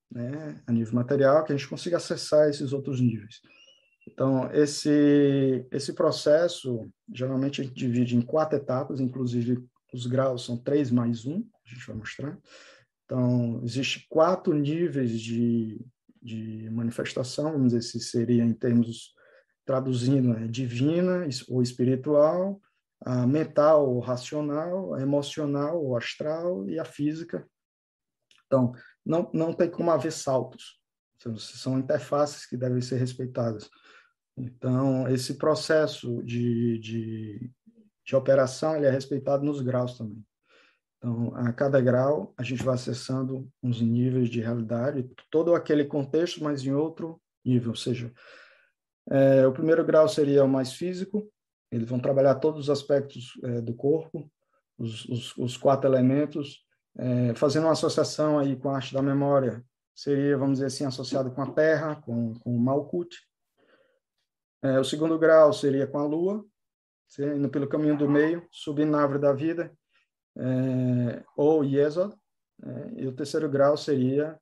Speaker 3: né, a nível material, que a gente consiga acessar esses outros níveis. Então, esse processo, geralmente a gente divide em 4 etapas, inclusive os graus são 3 mais 1, a gente vai mostrar. Então, existe 4 níveis de manifestação, vamos dizer, se seria em termos, traduzindo, divina ou espiritual, a mental ou racional, a emocional ou astral e a física. Então, não tem como haver saltos, são interfaces que devem ser respeitadas. Então, esse processo de operação ele é respeitado nos graus também. Então, a cada grau, a gente vai acessando uns níveis de realidade, todo aquele contexto, mas em outro nível. Ou seja, o primeiro grau seria o mais físico, eles vão trabalhar todos os aspectos do corpo, os 4 elementos, fazendo uma associação aí com a arte da memória, seria, vamos dizer assim, associado com a Terra, com o Malkuth. O segundo grau seria com a Lua, indo pelo caminho do meio, subindo na árvore da vida, ou Yesod, e o terceiro grau seria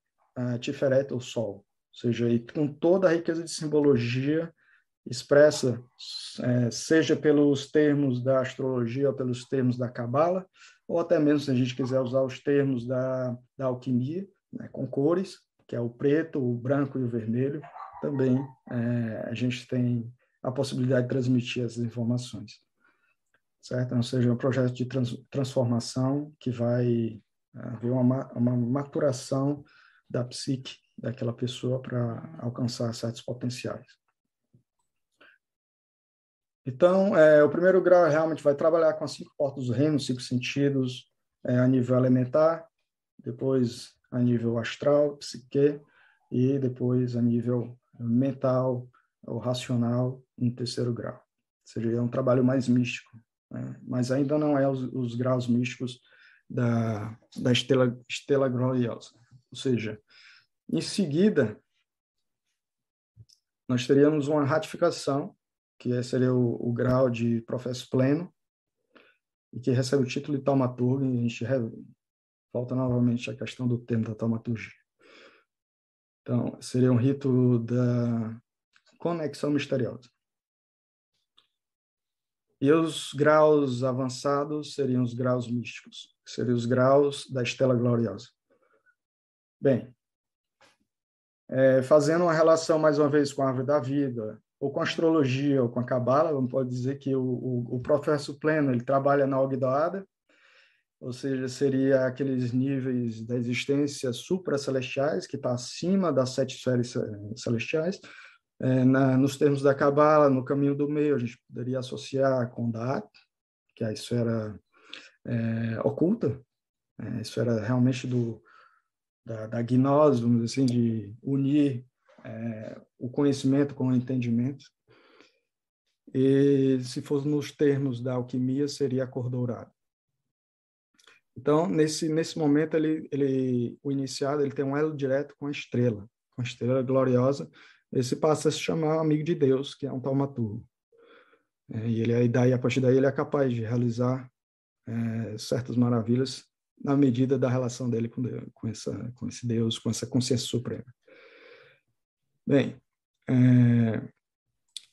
Speaker 3: Tiferet, ou Sol, ou seja, com toda a riqueza de simbologia expressa, seja pelos termos da astrologia ou pelos termos da Cabala, ou até mesmo se a gente quiser usar os termos da alquimia, né, com cores, que é o preto, o branco e o vermelho, também a gente tem a possibilidade de transmitir essas informações. Certo? Ou seja, um projeto de transformação que vai haver uma maturação da psique daquela pessoa para alcançar certos potenciais. Então, o primeiro grau realmente vai trabalhar com as 5 portas do reino, 5 sentidos, a nível elementar, depois a nível astral, psique, e depois a nível mental ou racional, no terceiro grau. Seria um trabalho mais místico, né? Mas ainda não é os graus místicos da estrela gloriosa. Ou seja, em seguida, nós teríamos uma ratificação, que seria o grau de professo pleno, e que recebe o título de taumaturgo, e a gente volta novamente à questão do termo da taumaturgia. Então, seria um rito da conexão misteriosa. E os graus avançados seriam os graus místicos, que seriam os graus da estela gloriosa. Bem, fazendo uma relação, mais uma vez, com a árvore da vida, ou com a astrologia, ou com a cabala, vamos pode dizer que o professo pleno ele trabalha na Ogdoada, ou seja, seria aqueles níveis da existência supracelestiais, que está acima das 7 esferas celestiais. Nos termos da Cabala, no caminho do meio, a gente poderia associar com Da'at, que é a esfera oculta, a esfera realmente da gnose, vamos dizer assim, de unir o conhecimento com o entendimento. E, se fosse nos termos da alquimia, seria a cor dourada. Então, nesse momento, o iniciado ele tem um elo direto com a estrela gloriosa. Esse passa a se chamar amigo de Deus, que é um taumaturgo. E a partir daí, ele é capaz de realizar certas maravilhas na medida da relação dele com Deus, com esse Deus, com essa consciência suprema. Bem,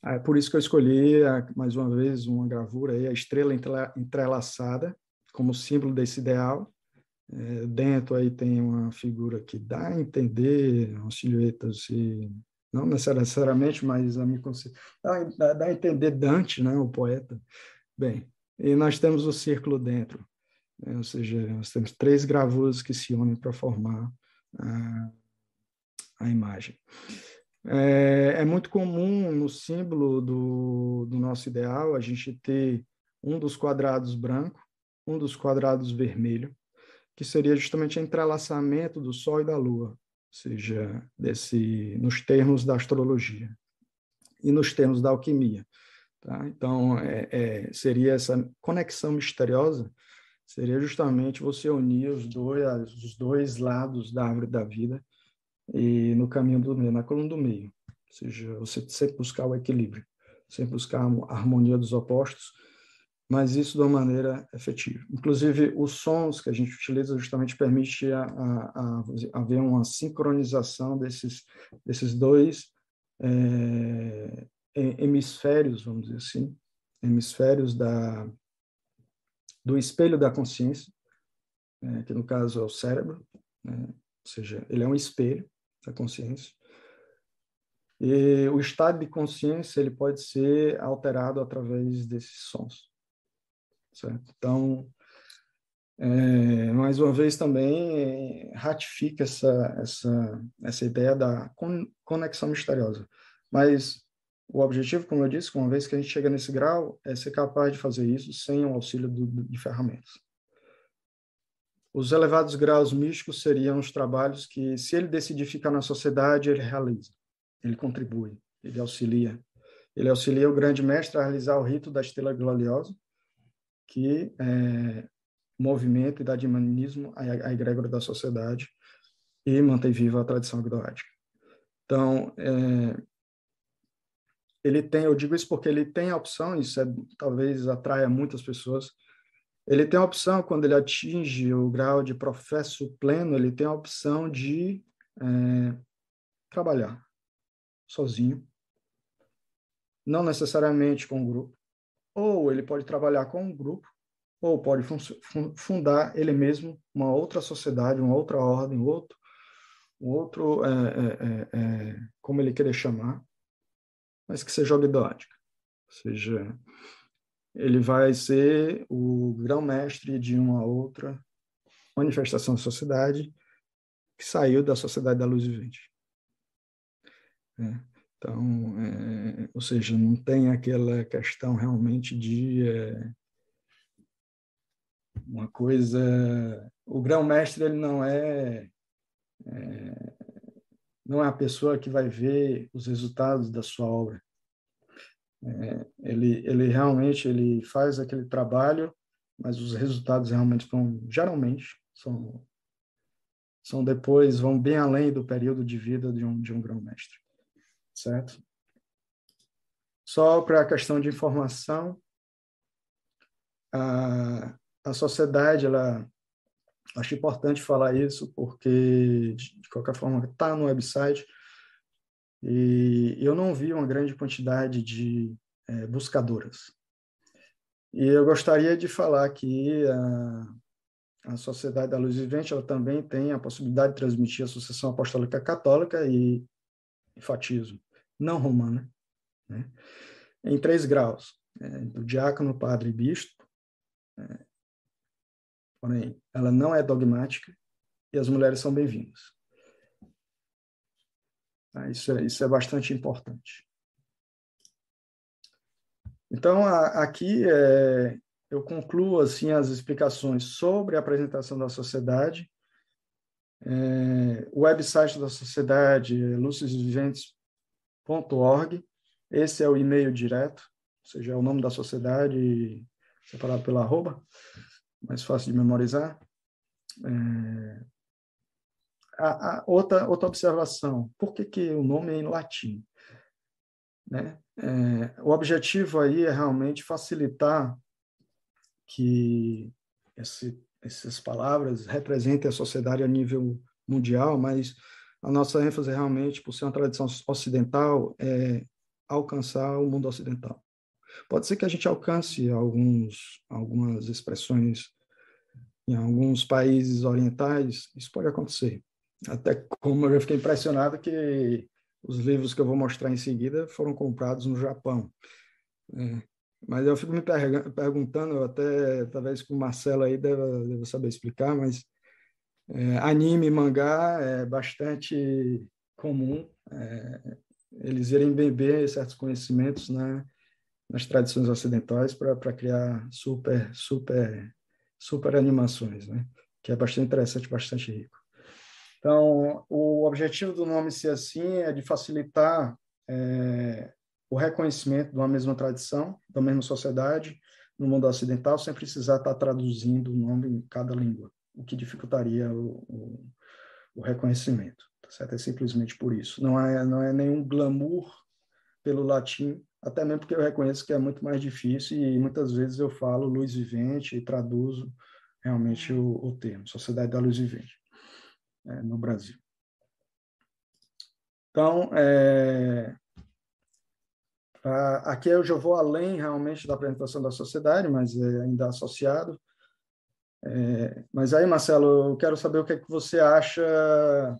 Speaker 3: é por isso que eu escolhi, mais uma vez, uma gravura, aí, a estrela entrelaçada, como símbolo desse ideal. Dentro aí tem uma figura que dá a entender, uma silhueta, assim, não necessariamente, mas dá a entender Dante, né, o poeta. Bem, e nós temos o círculo dentro, ou seja, nós temos 3 gravuras que se unem para formar a imagem. É muito comum no símbolo do nosso ideal a gente ter um dos quadrados branco, um dos quadrados vermelho, que seria justamente o entrelaçamento do Sol e da Lua, ou seja, nos termos da astrologia e nos termos da alquimia. Tá? Então, seria essa conexão misteriosa, seria justamente você unir os dois lados da árvore da vida e no caminho do meio, na coluna do meio. ou seja, você sempre buscar o equilíbrio, sempre buscar a harmonia dos opostos, mas isso de uma maneira efetiva. Inclusive, os sons que a gente utiliza justamente permite haver uma sincronização desses dois hemisférios, vamos dizer assim, hemisférios do espelho da consciência, que no caso é o cérebro, né? Ou seja, ele é um espelho da consciência. E o estado de consciência ele pode ser alterado através desses sons, certo? Então, mais uma vez também ratifica essa ideia da conexão misteriosa. Mas o objetivo, como eu disse, uma vez que a gente chega nesse grau, é ser capaz de fazer isso sem o auxílio de ferramentas. Os elevados graus místicos seriam os trabalhos que, se ele decidir ficar na sociedade, ele realiza, ele contribui, ele auxilia. Ele auxilia o grande mestre a realizar o rito da estrela gloriosa, que movimento e dá dinamismo à egrégora da sociedade e mantém viva a tradição agnoática. Então, ele tem, eu digo isso porque ele tem a opção, isso talvez atraia muitas pessoas, ele tem a opção, quando ele atinge o grau de professo pleno, ele tem a opção de trabalhar sozinho, não necessariamente com um grupo, ou ele pode trabalhar com um grupo, ou pode fundar ele mesmo uma outra sociedade, uma outra ordem, como ele querer chamar, mas que seja ogdótica. Ou seja, ele vai ser o grão-mestre de uma outra manifestação da sociedade que saiu da sociedade da luz vivente. Então, ou seja, não tem aquela questão realmente de uma coisa... O grão-mestre ele não é a pessoa que vai ver os resultados da sua obra. Ele realmente ele faz aquele trabalho, mas os resultados realmente geralmente são depois, vão bem além do período de vida de um grão-mestre, certo? Só para a questão de informação, a sociedade, acho importante falar isso, porque, de qualquer forma, está no website, e eu não vi uma grande quantidade de buscadoras. E eu gostaria de falar que a Sociedade da Luz Vivente ela também tem a possibilidade de transmitir a Associação Apostólica Católica e Fatismo, não romana, né? Em 3 graus, do diácono, padre e bispo, porém, ela não é dogmática e as mulheres são bem-vindas. Isso é bastante importante. Então, aqui eu concluo assim as explicações sobre a apresentação da sociedade. O website da sociedade é lucesviventes.org. Esse é o e-mail direto, ou seja, é o nome da sociedade separado pela arroba, mais fácil de memorizar. Outra observação, por que o nome é em latim? Né? O objetivo aí é realmente facilitar que essas palavras representem a sociedade a nível mundial, mas a nossa ênfase realmente, por ser uma tradição ocidental, é alcançar o mundo ocidental. Pode ser que a gente alcance algumas expressões em alguns países orientais, isso pode acontecer. Até como eu já fiquei impressionado que os livros que eu vou mostrar em seguida foram comprados no Japão. Mas eu fico me perguntando, até talvez com o Marcelo aí deva saber explicar, mas anime e mangá é bastante comum eles irem beber certos conhecimentos, né, nas tradições ocidentais para criar super animações, né, que é bastante interessante, bastante rico. Então, o objetivo do nome ser assim é de facilitar o reconhecimento de uma mesma tradição, da mesma sociedade, no mundo ocidental, sem precisar estar traduzindo o nome em cada língua, o que dificultaria o reconhecimento. tá certo? É simplesmente por isso. Não é nenhum glamour pelo latim, até mesmo porque eu reconheço que é muito mais difícil e muitas vezes eu falo luz vivente e traduzo realmente o termo, Sociedade da Luz Vivente, no Brasil. Então, aqui eu já vou além realmente da apresentação da sociedade, mas ainda associado. Mas aí, Marcelo, eu quero saber o que é que você acha,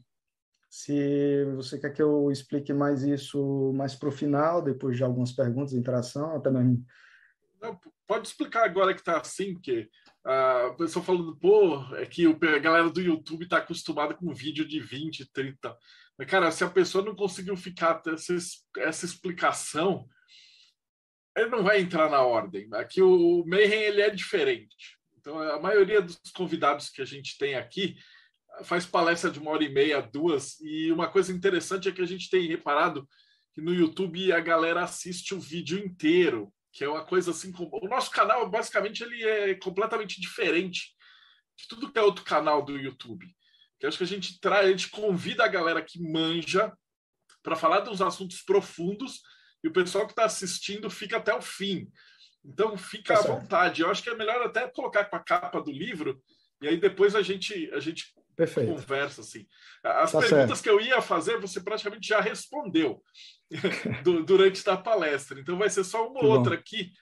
Speaker 3: se você quer que eu explique mais isso mais para o final, depois de algumas perguntas, interação, até mesmo.
Speaker 2: Não, pode explicar agora que está assim, porque o pessoal falando, pô, é que a galera do YouTube está acostumada com vídeo de 20, 30. Mas, cara, se a pessoa não conseguiu ficar até essa explicação, ele não vai entrar na ordem. Aqui o Mayhem ele é diferente. Então, a maioria dos convidados que a gente tem aqui faz palestra de 1h30, 2. E uma coisa interessante é que a gente tem reparado que no YouTube a galera assiste o vídeo inteiro, que é uma coisa assim. O nosso canal, basicamente, ele é completamente diferente de tudo que é outro canal do YouTube. Que acho que a gente convida a galera que manja para falar dos assuntos profundos e o pessoal que está assistindo fica até o fim. Então, fica à vontade. Eu acho que é melhor até colocar com a capa do livro e aí depois a gente
Speaker 3: Perfeito.
Speaker 2: Conversa. Assim. As perguntas que eu ia fazer, você praticamente já respondeu durante a palestra. Então, vai ser só uma ou outra aqui.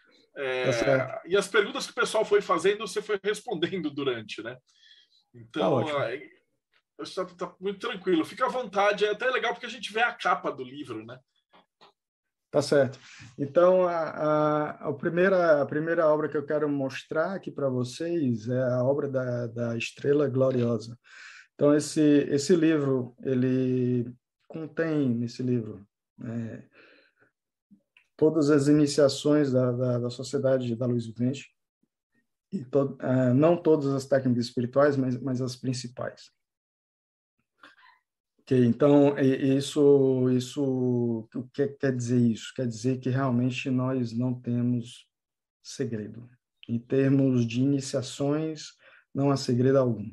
Speaker 2: E as perguntas que o pessoal foi fazendo, você foi respondendo durante, né? Então, está muito tranquilo. Fica à vontade. É até legal porque a gente vê a capa do livro, né?
Speaker 3: Tá certo. Então, a primeira obra que eu quero mostrar aqui para vocês é a obra da Estrela Gloriosa. Então, esse livro, ele contém, nesse livro, todas as iniciações da Sociedade da Luz Vivente, e não todas as técnicas espirituais, mas as principais. Okay, então, o que quer dizer isso? Quer dizer que realmente nós não temos segredo. Em termos de iniciações, não há segredo algum.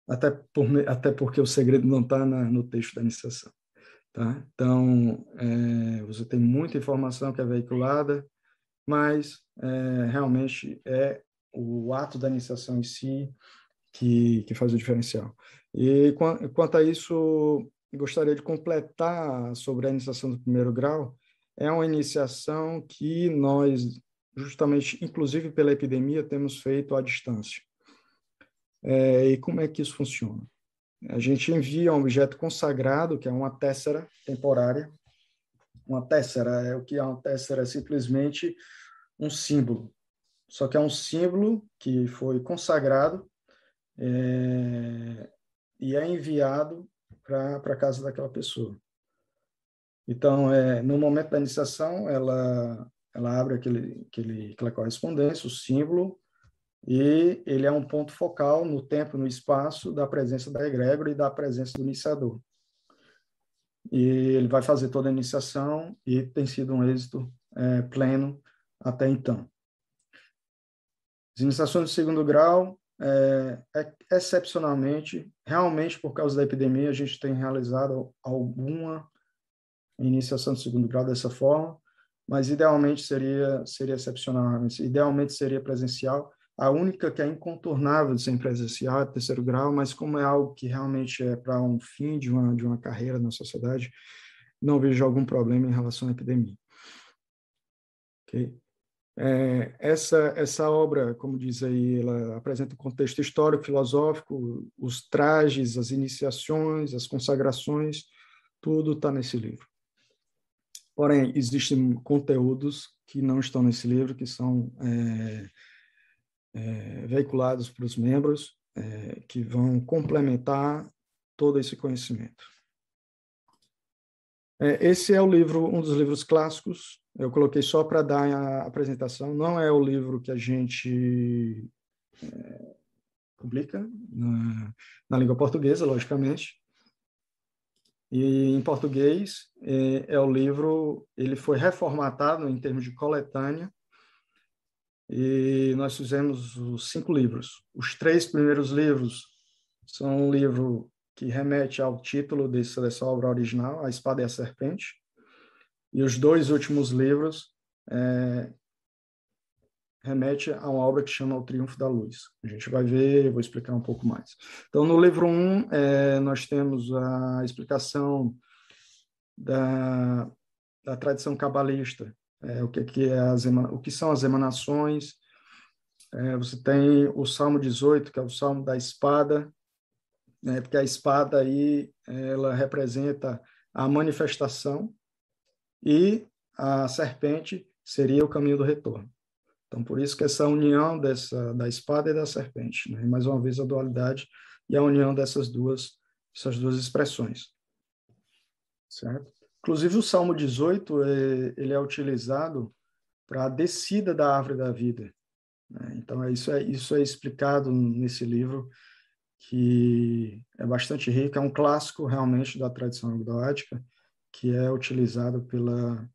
Speaker 3: Até porque o segredo não está no texto da iniciação. Tá? Então, você tem muita informação que é veiculada, mas realmente é o ato da iniciação em si que faz o diferencial. E quanto a isso, gostaria de completar sobre a iniciação do primeiro grau. É uma iniciação que nós, justamente, inclusive pela epidemia, temos feito à distância. E como é que isso funciona? A gente envia um objeto consagrado, que é uma téssera temporária. Uma téssera, o que é uma téssera? É simplesmente um símbolo. Só que é um símbolo que foi consagrado e é enviado para a casa daquela pessoa. Então, no momento da iniciação, ela abre aquela correspondência, o símbolo, e ele é um ponto focal no tempo, no espaço, da presença da egrégora e da presença do iniciador. E ele vai fazer toda a iniciação e tem sido um êxito pleno até então. As iniciações de segundo grau, excepcionalmente, realmente por causa da epidemia, a gente tem realizado alguma iniciação de segundo grau dessa forma, mas idealmente seria excepcional, idealmente seria presencial. A única que é incontornável de ser presencial é terceiro grau, mas como é algo que realmente é para um fim de uma carreira na sociedade, não vejo algum problema em relação à epidemia. Ok? Essa obra, como diz aí, ela apresenta um contexto histórico, filosófico, os trajes, as iniciações, as consagrações, tudo está nesse livro. Porém, existem conteúdos que não estão nesse livro, que são veiculados para os membros, que vão complementar todo esse conhecimento. Esse é um dos livros clássicos. Eu coloquei só para dar a apresentação. Não é o livro que a gente publica na língua portuguesa, logicamente. E em português é o livro. Ele foi reformatado em termos de coletânea. E nós fizemos os 5 livros. Os 3 primeiros livros são um livro que remete ao título dessa obra original, A Espada e a Serpente, e os 2 últimos livros remete a uma obra que chama O Triunfo da Luz. A gente vai ver, eu vou explicar um pouco mais. Então, no livro 1, nós temos a explicação da tradição cabalista, o que são as emanações. Você tem o Salmo 18, que é o Salmo da Espada, porque a espada aí, ela representa a manifestação, e a serpente seria o caminho do retorno. Então, por isso que essa união da espada e da serpente, né? Mais uma vez a dualidade e a união dessas duas expressões, certo? Inclusive o Salmo 18, ele é utilizado para a descida da árvore da vida, né? Então, isso é explicado nesse livro, que é bastante rico, é um clássico realmente da tradição agnoática, que é utilizado pela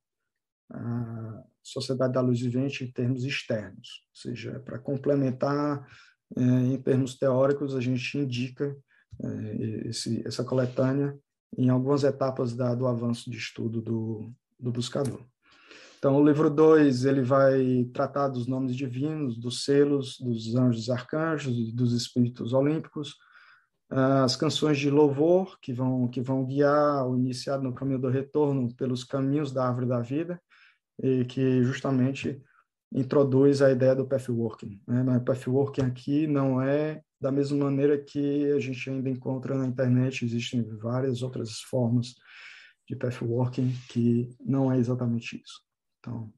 Speaker 3: a Sociedade da Luz Vivente em termos externos, ou seja, para complementar, em termos teóricos, a gente indica essa coletânea em algumas etapas do avanço de estudo do buscador. Então, o livro 2, ele vai tratar dos nomes divinos, dos selos, dos anjos e arcanjos, dos espíritos olímpicos, as canções de louvor que vão guiar o iniciado no caminho do retorno pelos caminhos da árvore da vida, e que justamente introduz a ideia do pathworking, né? Mas o pathworking aqui não é da mesma maneira que a gente ainda encontra na internet, existem várias outras formas de pathworking que não é exatamente isso. Então,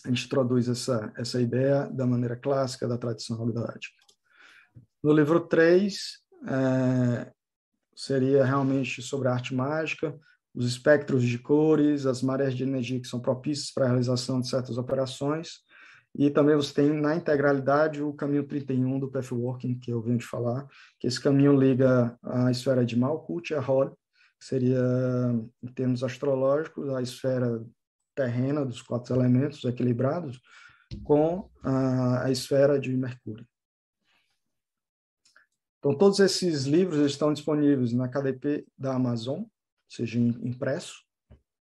Speaker 3: a gente introduz essa ideia da maneira clássica da tradição agnoática. No livro 3, seria realmente sobre a arte mágica, os espectros de cores, as marés de energia que são propícias para a realização de certas operações, e também você tem na integralidade o caminho 31 do pathworking, que eu venho de falar, que esse caminho liga a esfera de Malkuth e a Hod, que seria, em termos astrológicos, a esfera terrena dos 4 elementos equilibrados, com a esfera de Mercúrio. Então, todos esses livros estão disponíveis na KDP da Amazon, ou seja, impresso,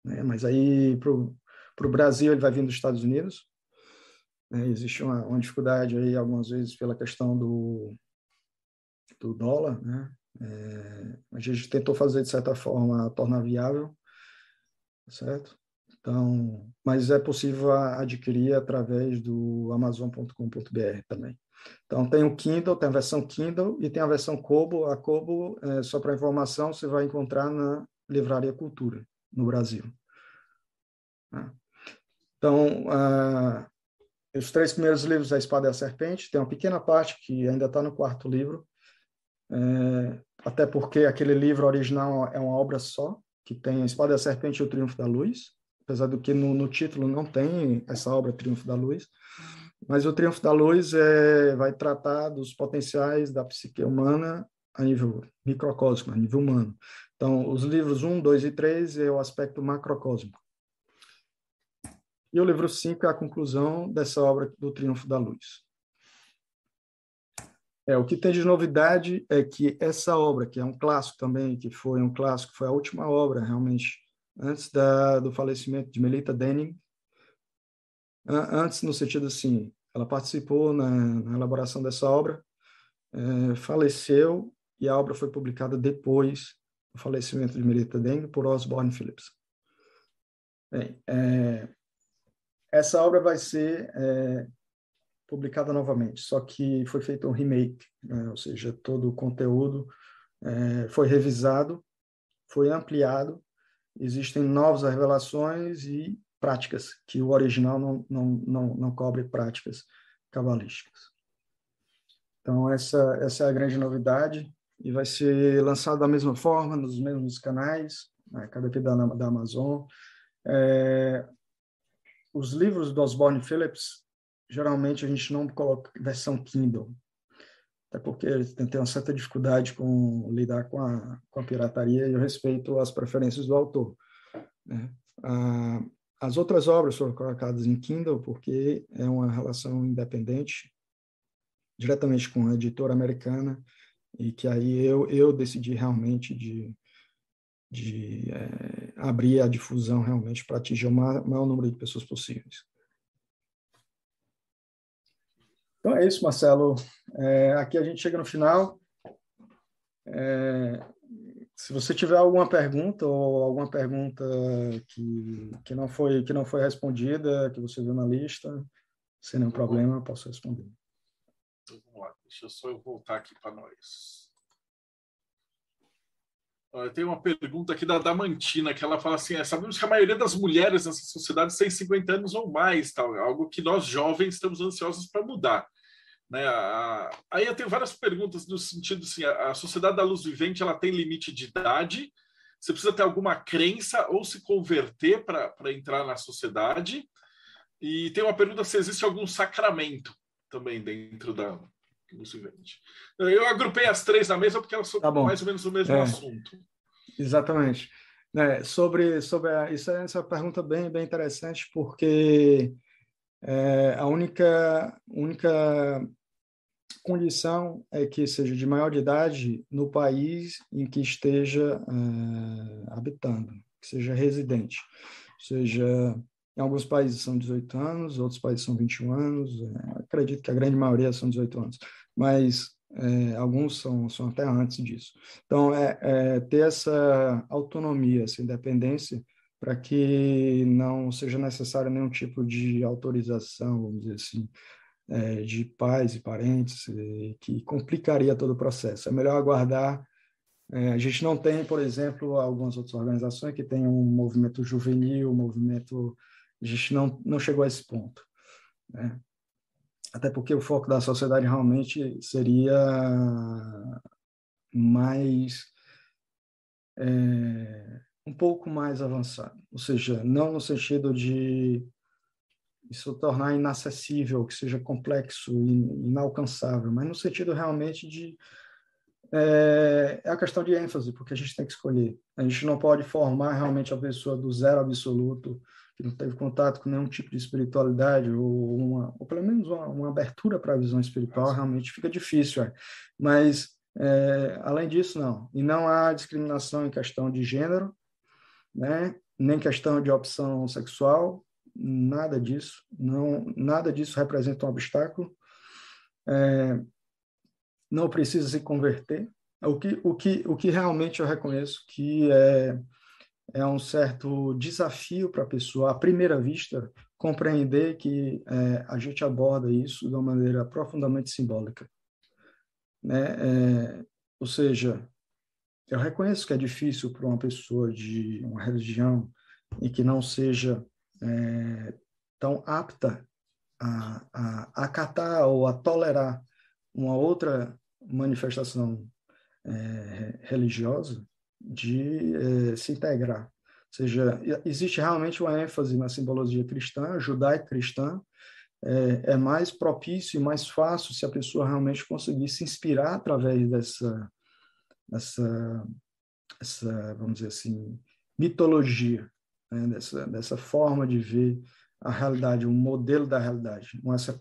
Speaker 3: né? Mas aí para o Brasil ele vai vir dos Estados Unidos, né? Existe uma dificuldade aí algumas vezes pela questão do dólar, né? A gente tentou fazer de certa forma tornar viável, certo? Então, mas é possível adquirir através do amazon.com.br também. Então, tem o Kindle, tem a versão Kindle e tem a versão Kobo. A Kobo, só para informação, você vai encontrar na Livraria Cultura, no Brasil. Então, os 3 primeiros livros, A Espada e a Serpente, tem uma pequena parte que ainda está no 4º livro, até porque aquele livro original é uma obra só, que tem A Espada e a Serpente e o Triunfo da Luz, apesar do que no título não tem essa obra Triunfo da Luz, mas o Triunfo da Luz vai tratar dos potenciais da psique humana a nível microcósmico, a nível humano. Então, os livros 1, 2 e 3 é o aspecto macrocósmico. E o livro 5 é a conclusão dessa obra do Triunfo da Luz. O que tem de novidade é que essa obra, que é um clássico também, que foi um clássico, foi a última obra, realmente, antes do falecimento de Melita Denning. Antes, no sentido assim, ela participou na elaboração dessa obra, faleceu, e a obra foi publicada depois do falecimento de Melita Denning por Osborne Phillips. Bem, essa obra vai ser publicada novamente, só que foi feito um remake, né? Ou seja, todo o conteúdo foi revisado, foi ampliado, existem novas revelações e práticas, que o original não cobre práticas cabalísticas. Então, essa é a grande novidade, e vai ser lançado da mesma forma, nos mesmos canais, na KDP da Amazon. Os livros do Osborne Phillips, geralmente a gente não coloca versão Kindle, até porque eles têm uma certa dificuldade com lidar com a pirataria, e eu respeito as preferências do autor, né? As outras obras foram colocadas em Kindle porque é uma relação independente, diretamente com a editora americana, e que aí eu decidi realmente abrir a difusão realmente para atingir o maior número de pessoas possíveis. Então é isso, Marcelo. Aqui a gente chega no final. Se você tiver alguma pergunta ou alguma pergunta que não foi respondida, que você viu na lista, sem nenhum problema, eu posso responder.
Speaker 2: Então, vamos lá, deixa eu só voltar aqui para nós. Tem uma pergunta aqui da Damantina, que ela fala assim, sabemos que a maioria das mulheres nessa sociedade tem 50 anos ou mais, tal, algo que nós jovens estamos ansiosos para mudar. Né? Aí eu tenho várias perguntas no sentido assim, a sociedade da luz vivente ela tem limite de idade? Você precisa ter alguma crença ou se converter para entrar na sociedade? E tem uma pergunta se existe algum sacramento também dentro da luz vivente. Eu agrupei as três na mesa porque elas são mais ou menos o mesmo assunto.
Speaker 3: Exatamente. Sobre isso é essa pergunta bem interessante, porque a única condição é que seja de maior de idade no país em que esteja habitando, que seja residente. Ou seja, em alguns países são 18 anos, outros países são 21 anos, acredito que a grande maioria são 18 anos, mas alguns são até antes disso. Então, ter essa autonomia, essa independência, para que não seja necessário nenhum tipo de autorização, vamos dizer assim, de pais e parentes, que complicaria todo o processo. É melhor aguardar. A gente não tem, por exemplo, algumas outras organizações que têm um movimento juvenil, a gente não chegou a esse ponto, né? Até porque o foco da sociedade realmente seria mais um pouco mais avançado, ou seja, não no sentido de isso tornar inacessível, que seja complexo e inalcançável, mas no sentido realmente de a questão de ênfase, porque a gente tem que escolher. A gente não pode formar realmente a pessoa do zero absoluto, que não teve contato com nenhum tipo de espiritualidade, ou pelo menos uma abertura para a visão espiritual, realmente fica difícil. Mas, além disso, não. E não há discriminação em questão de gênero, né? Nem questão de opção sexual, nada disso. Nada disso representa um obstáculo. Não precisa se converter. O que realmente eu reconheço que é um certo desafio para a pessoa, à primeira vista, compreender que a gente aborda isso de uma maneira profundamente simbólica, né? Ou seja, eu reconheço que é difícil para uma pessoa de uma religião e que não seja tão apta a acatar ou a tolerar uma outra manifestação religiosa, de se integrar. Ou seja, existe realmente uma ênfase na simbologia cristã, judaico-cristã, é mais propício e mais fácil se a pessoa realmente conseguir se inspirar através dessa vamos dizer assim, mitologia, né? dessa forma de ver a realidade, um modelo da realidade, essa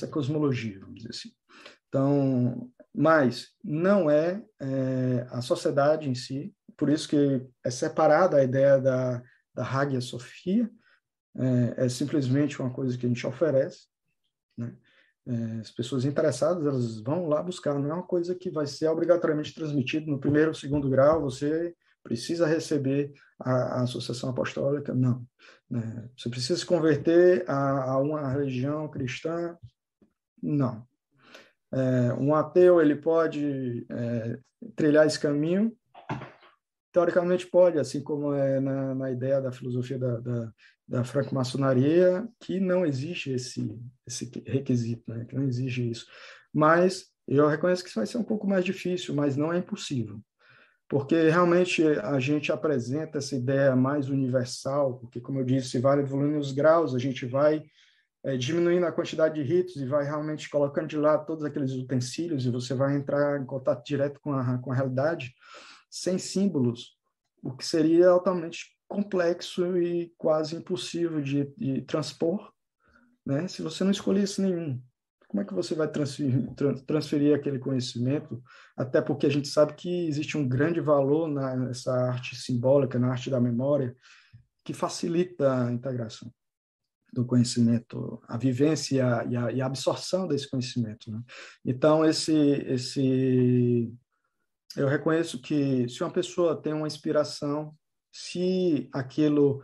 Speaker 3: cosmologia, vamos dizer assim. Então, mas não a sociedade em si, por isso que é separada a ideia da Hagia Sophia, é simplesmente uma coisa que a gente oferece, né? As pessoas interessadas, elas vão lá buscar, não é uma coisa que vai ser obrigatoriamente transmitida no primeiro ou segundo grau, você precisa receber a associação apostólica, não. Você precisa se converter a uma religião cristã, não. Um ateu, ele pode trilhar esse caminho? Teoricamente pode, assim como é na ideia da filosofia da franco-maçonaria, que não existe esse requisito, né? Que não exige isso. Mas eu reconheço que isso vai ser um pouco mais difícil, mas não é impossível. Porque realmente a gente apresenta essa ideia mais universal, porque, como eu disse, vai evoluindo os graus, a gente vai diminuindo a quantidade de ritos e vai realmente colocando de lado todos aqueles utensílios e você vai entrar em contato direto com a realidade, sem símbolos, o que seria altamente complexo e quase impossível de transpor, né? Se você não escolhesse nenhum. como é que você vai transferir aquele conhecimento? Até porque a gente sabe que existe um grande valor nessa arte simbólica, na arte da memória, que facilita a integração do conhecimento, a vivência e a absorção desse conhecimento, né? Então, eu reconheço que se uma pessoa tem uma inspiração, se aquilo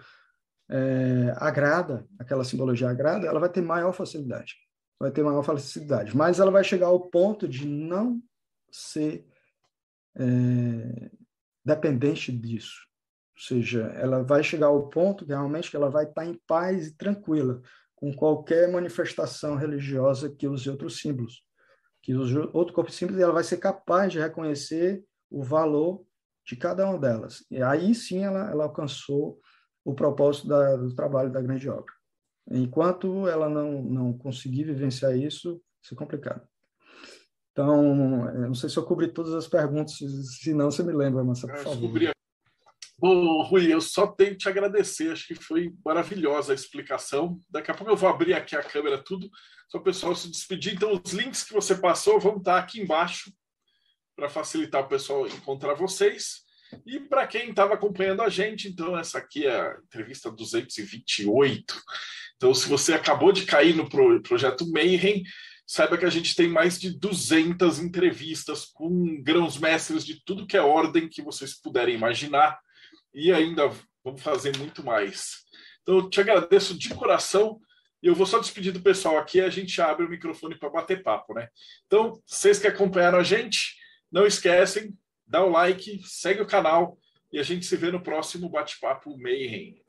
Speaker 3: agrada, aquela simbologia agrada, ela vai ter maior facilidade. Mas ela vai chegar ao ponto de não ser dependente disso. Ou seja, ela vai chegar ao ponto que realmente ela vai estar em paz e tranquila com qualquer manifestação religiosa que use outros símbolos, que use outro corpo de símbolos, e ela vai ser capaz de reconhecer o valor de cada uma delas. E aí sim ela alcançou o propósito do trabalho da grande obra. Enquanto ela não conseguir vivenciar isso, isso é complicado. Então, não sei se eu cobri todas as perguntas, se não, você me lembra, Massa, por favor.
Speaker 2: Bom, Rui, eu só tenho que te agradecer, acho que foi maravilhosa a explicação. Daqui a pouco eu vou abrir aqui a câmera, tudo, só o pessoal se despedir. Então, os links que você passou vão estar aqui embaixo para facilitar o pessoal encontrar vocês. E para quem estava acompanhando a gente, então, essa aqui é a entrevista 228. Então, se você acabou de cair no projeto Mayhem, saiba que a gente tem mais de 200 entrevistas com grãos-mestres de tudo que é ordem que vocês puderem imaginar. E ainda vamos fazer muito mais. Então, eu te agradeço de coração. E eu vou só despedir do pessoal aqui, a gente abre o microfone para bater papo, né? Então, vocês que acompanharam a gente, não esquecem, dá o like, segue o canal e a gente se vê no próximo Bate-Papo Mayhem.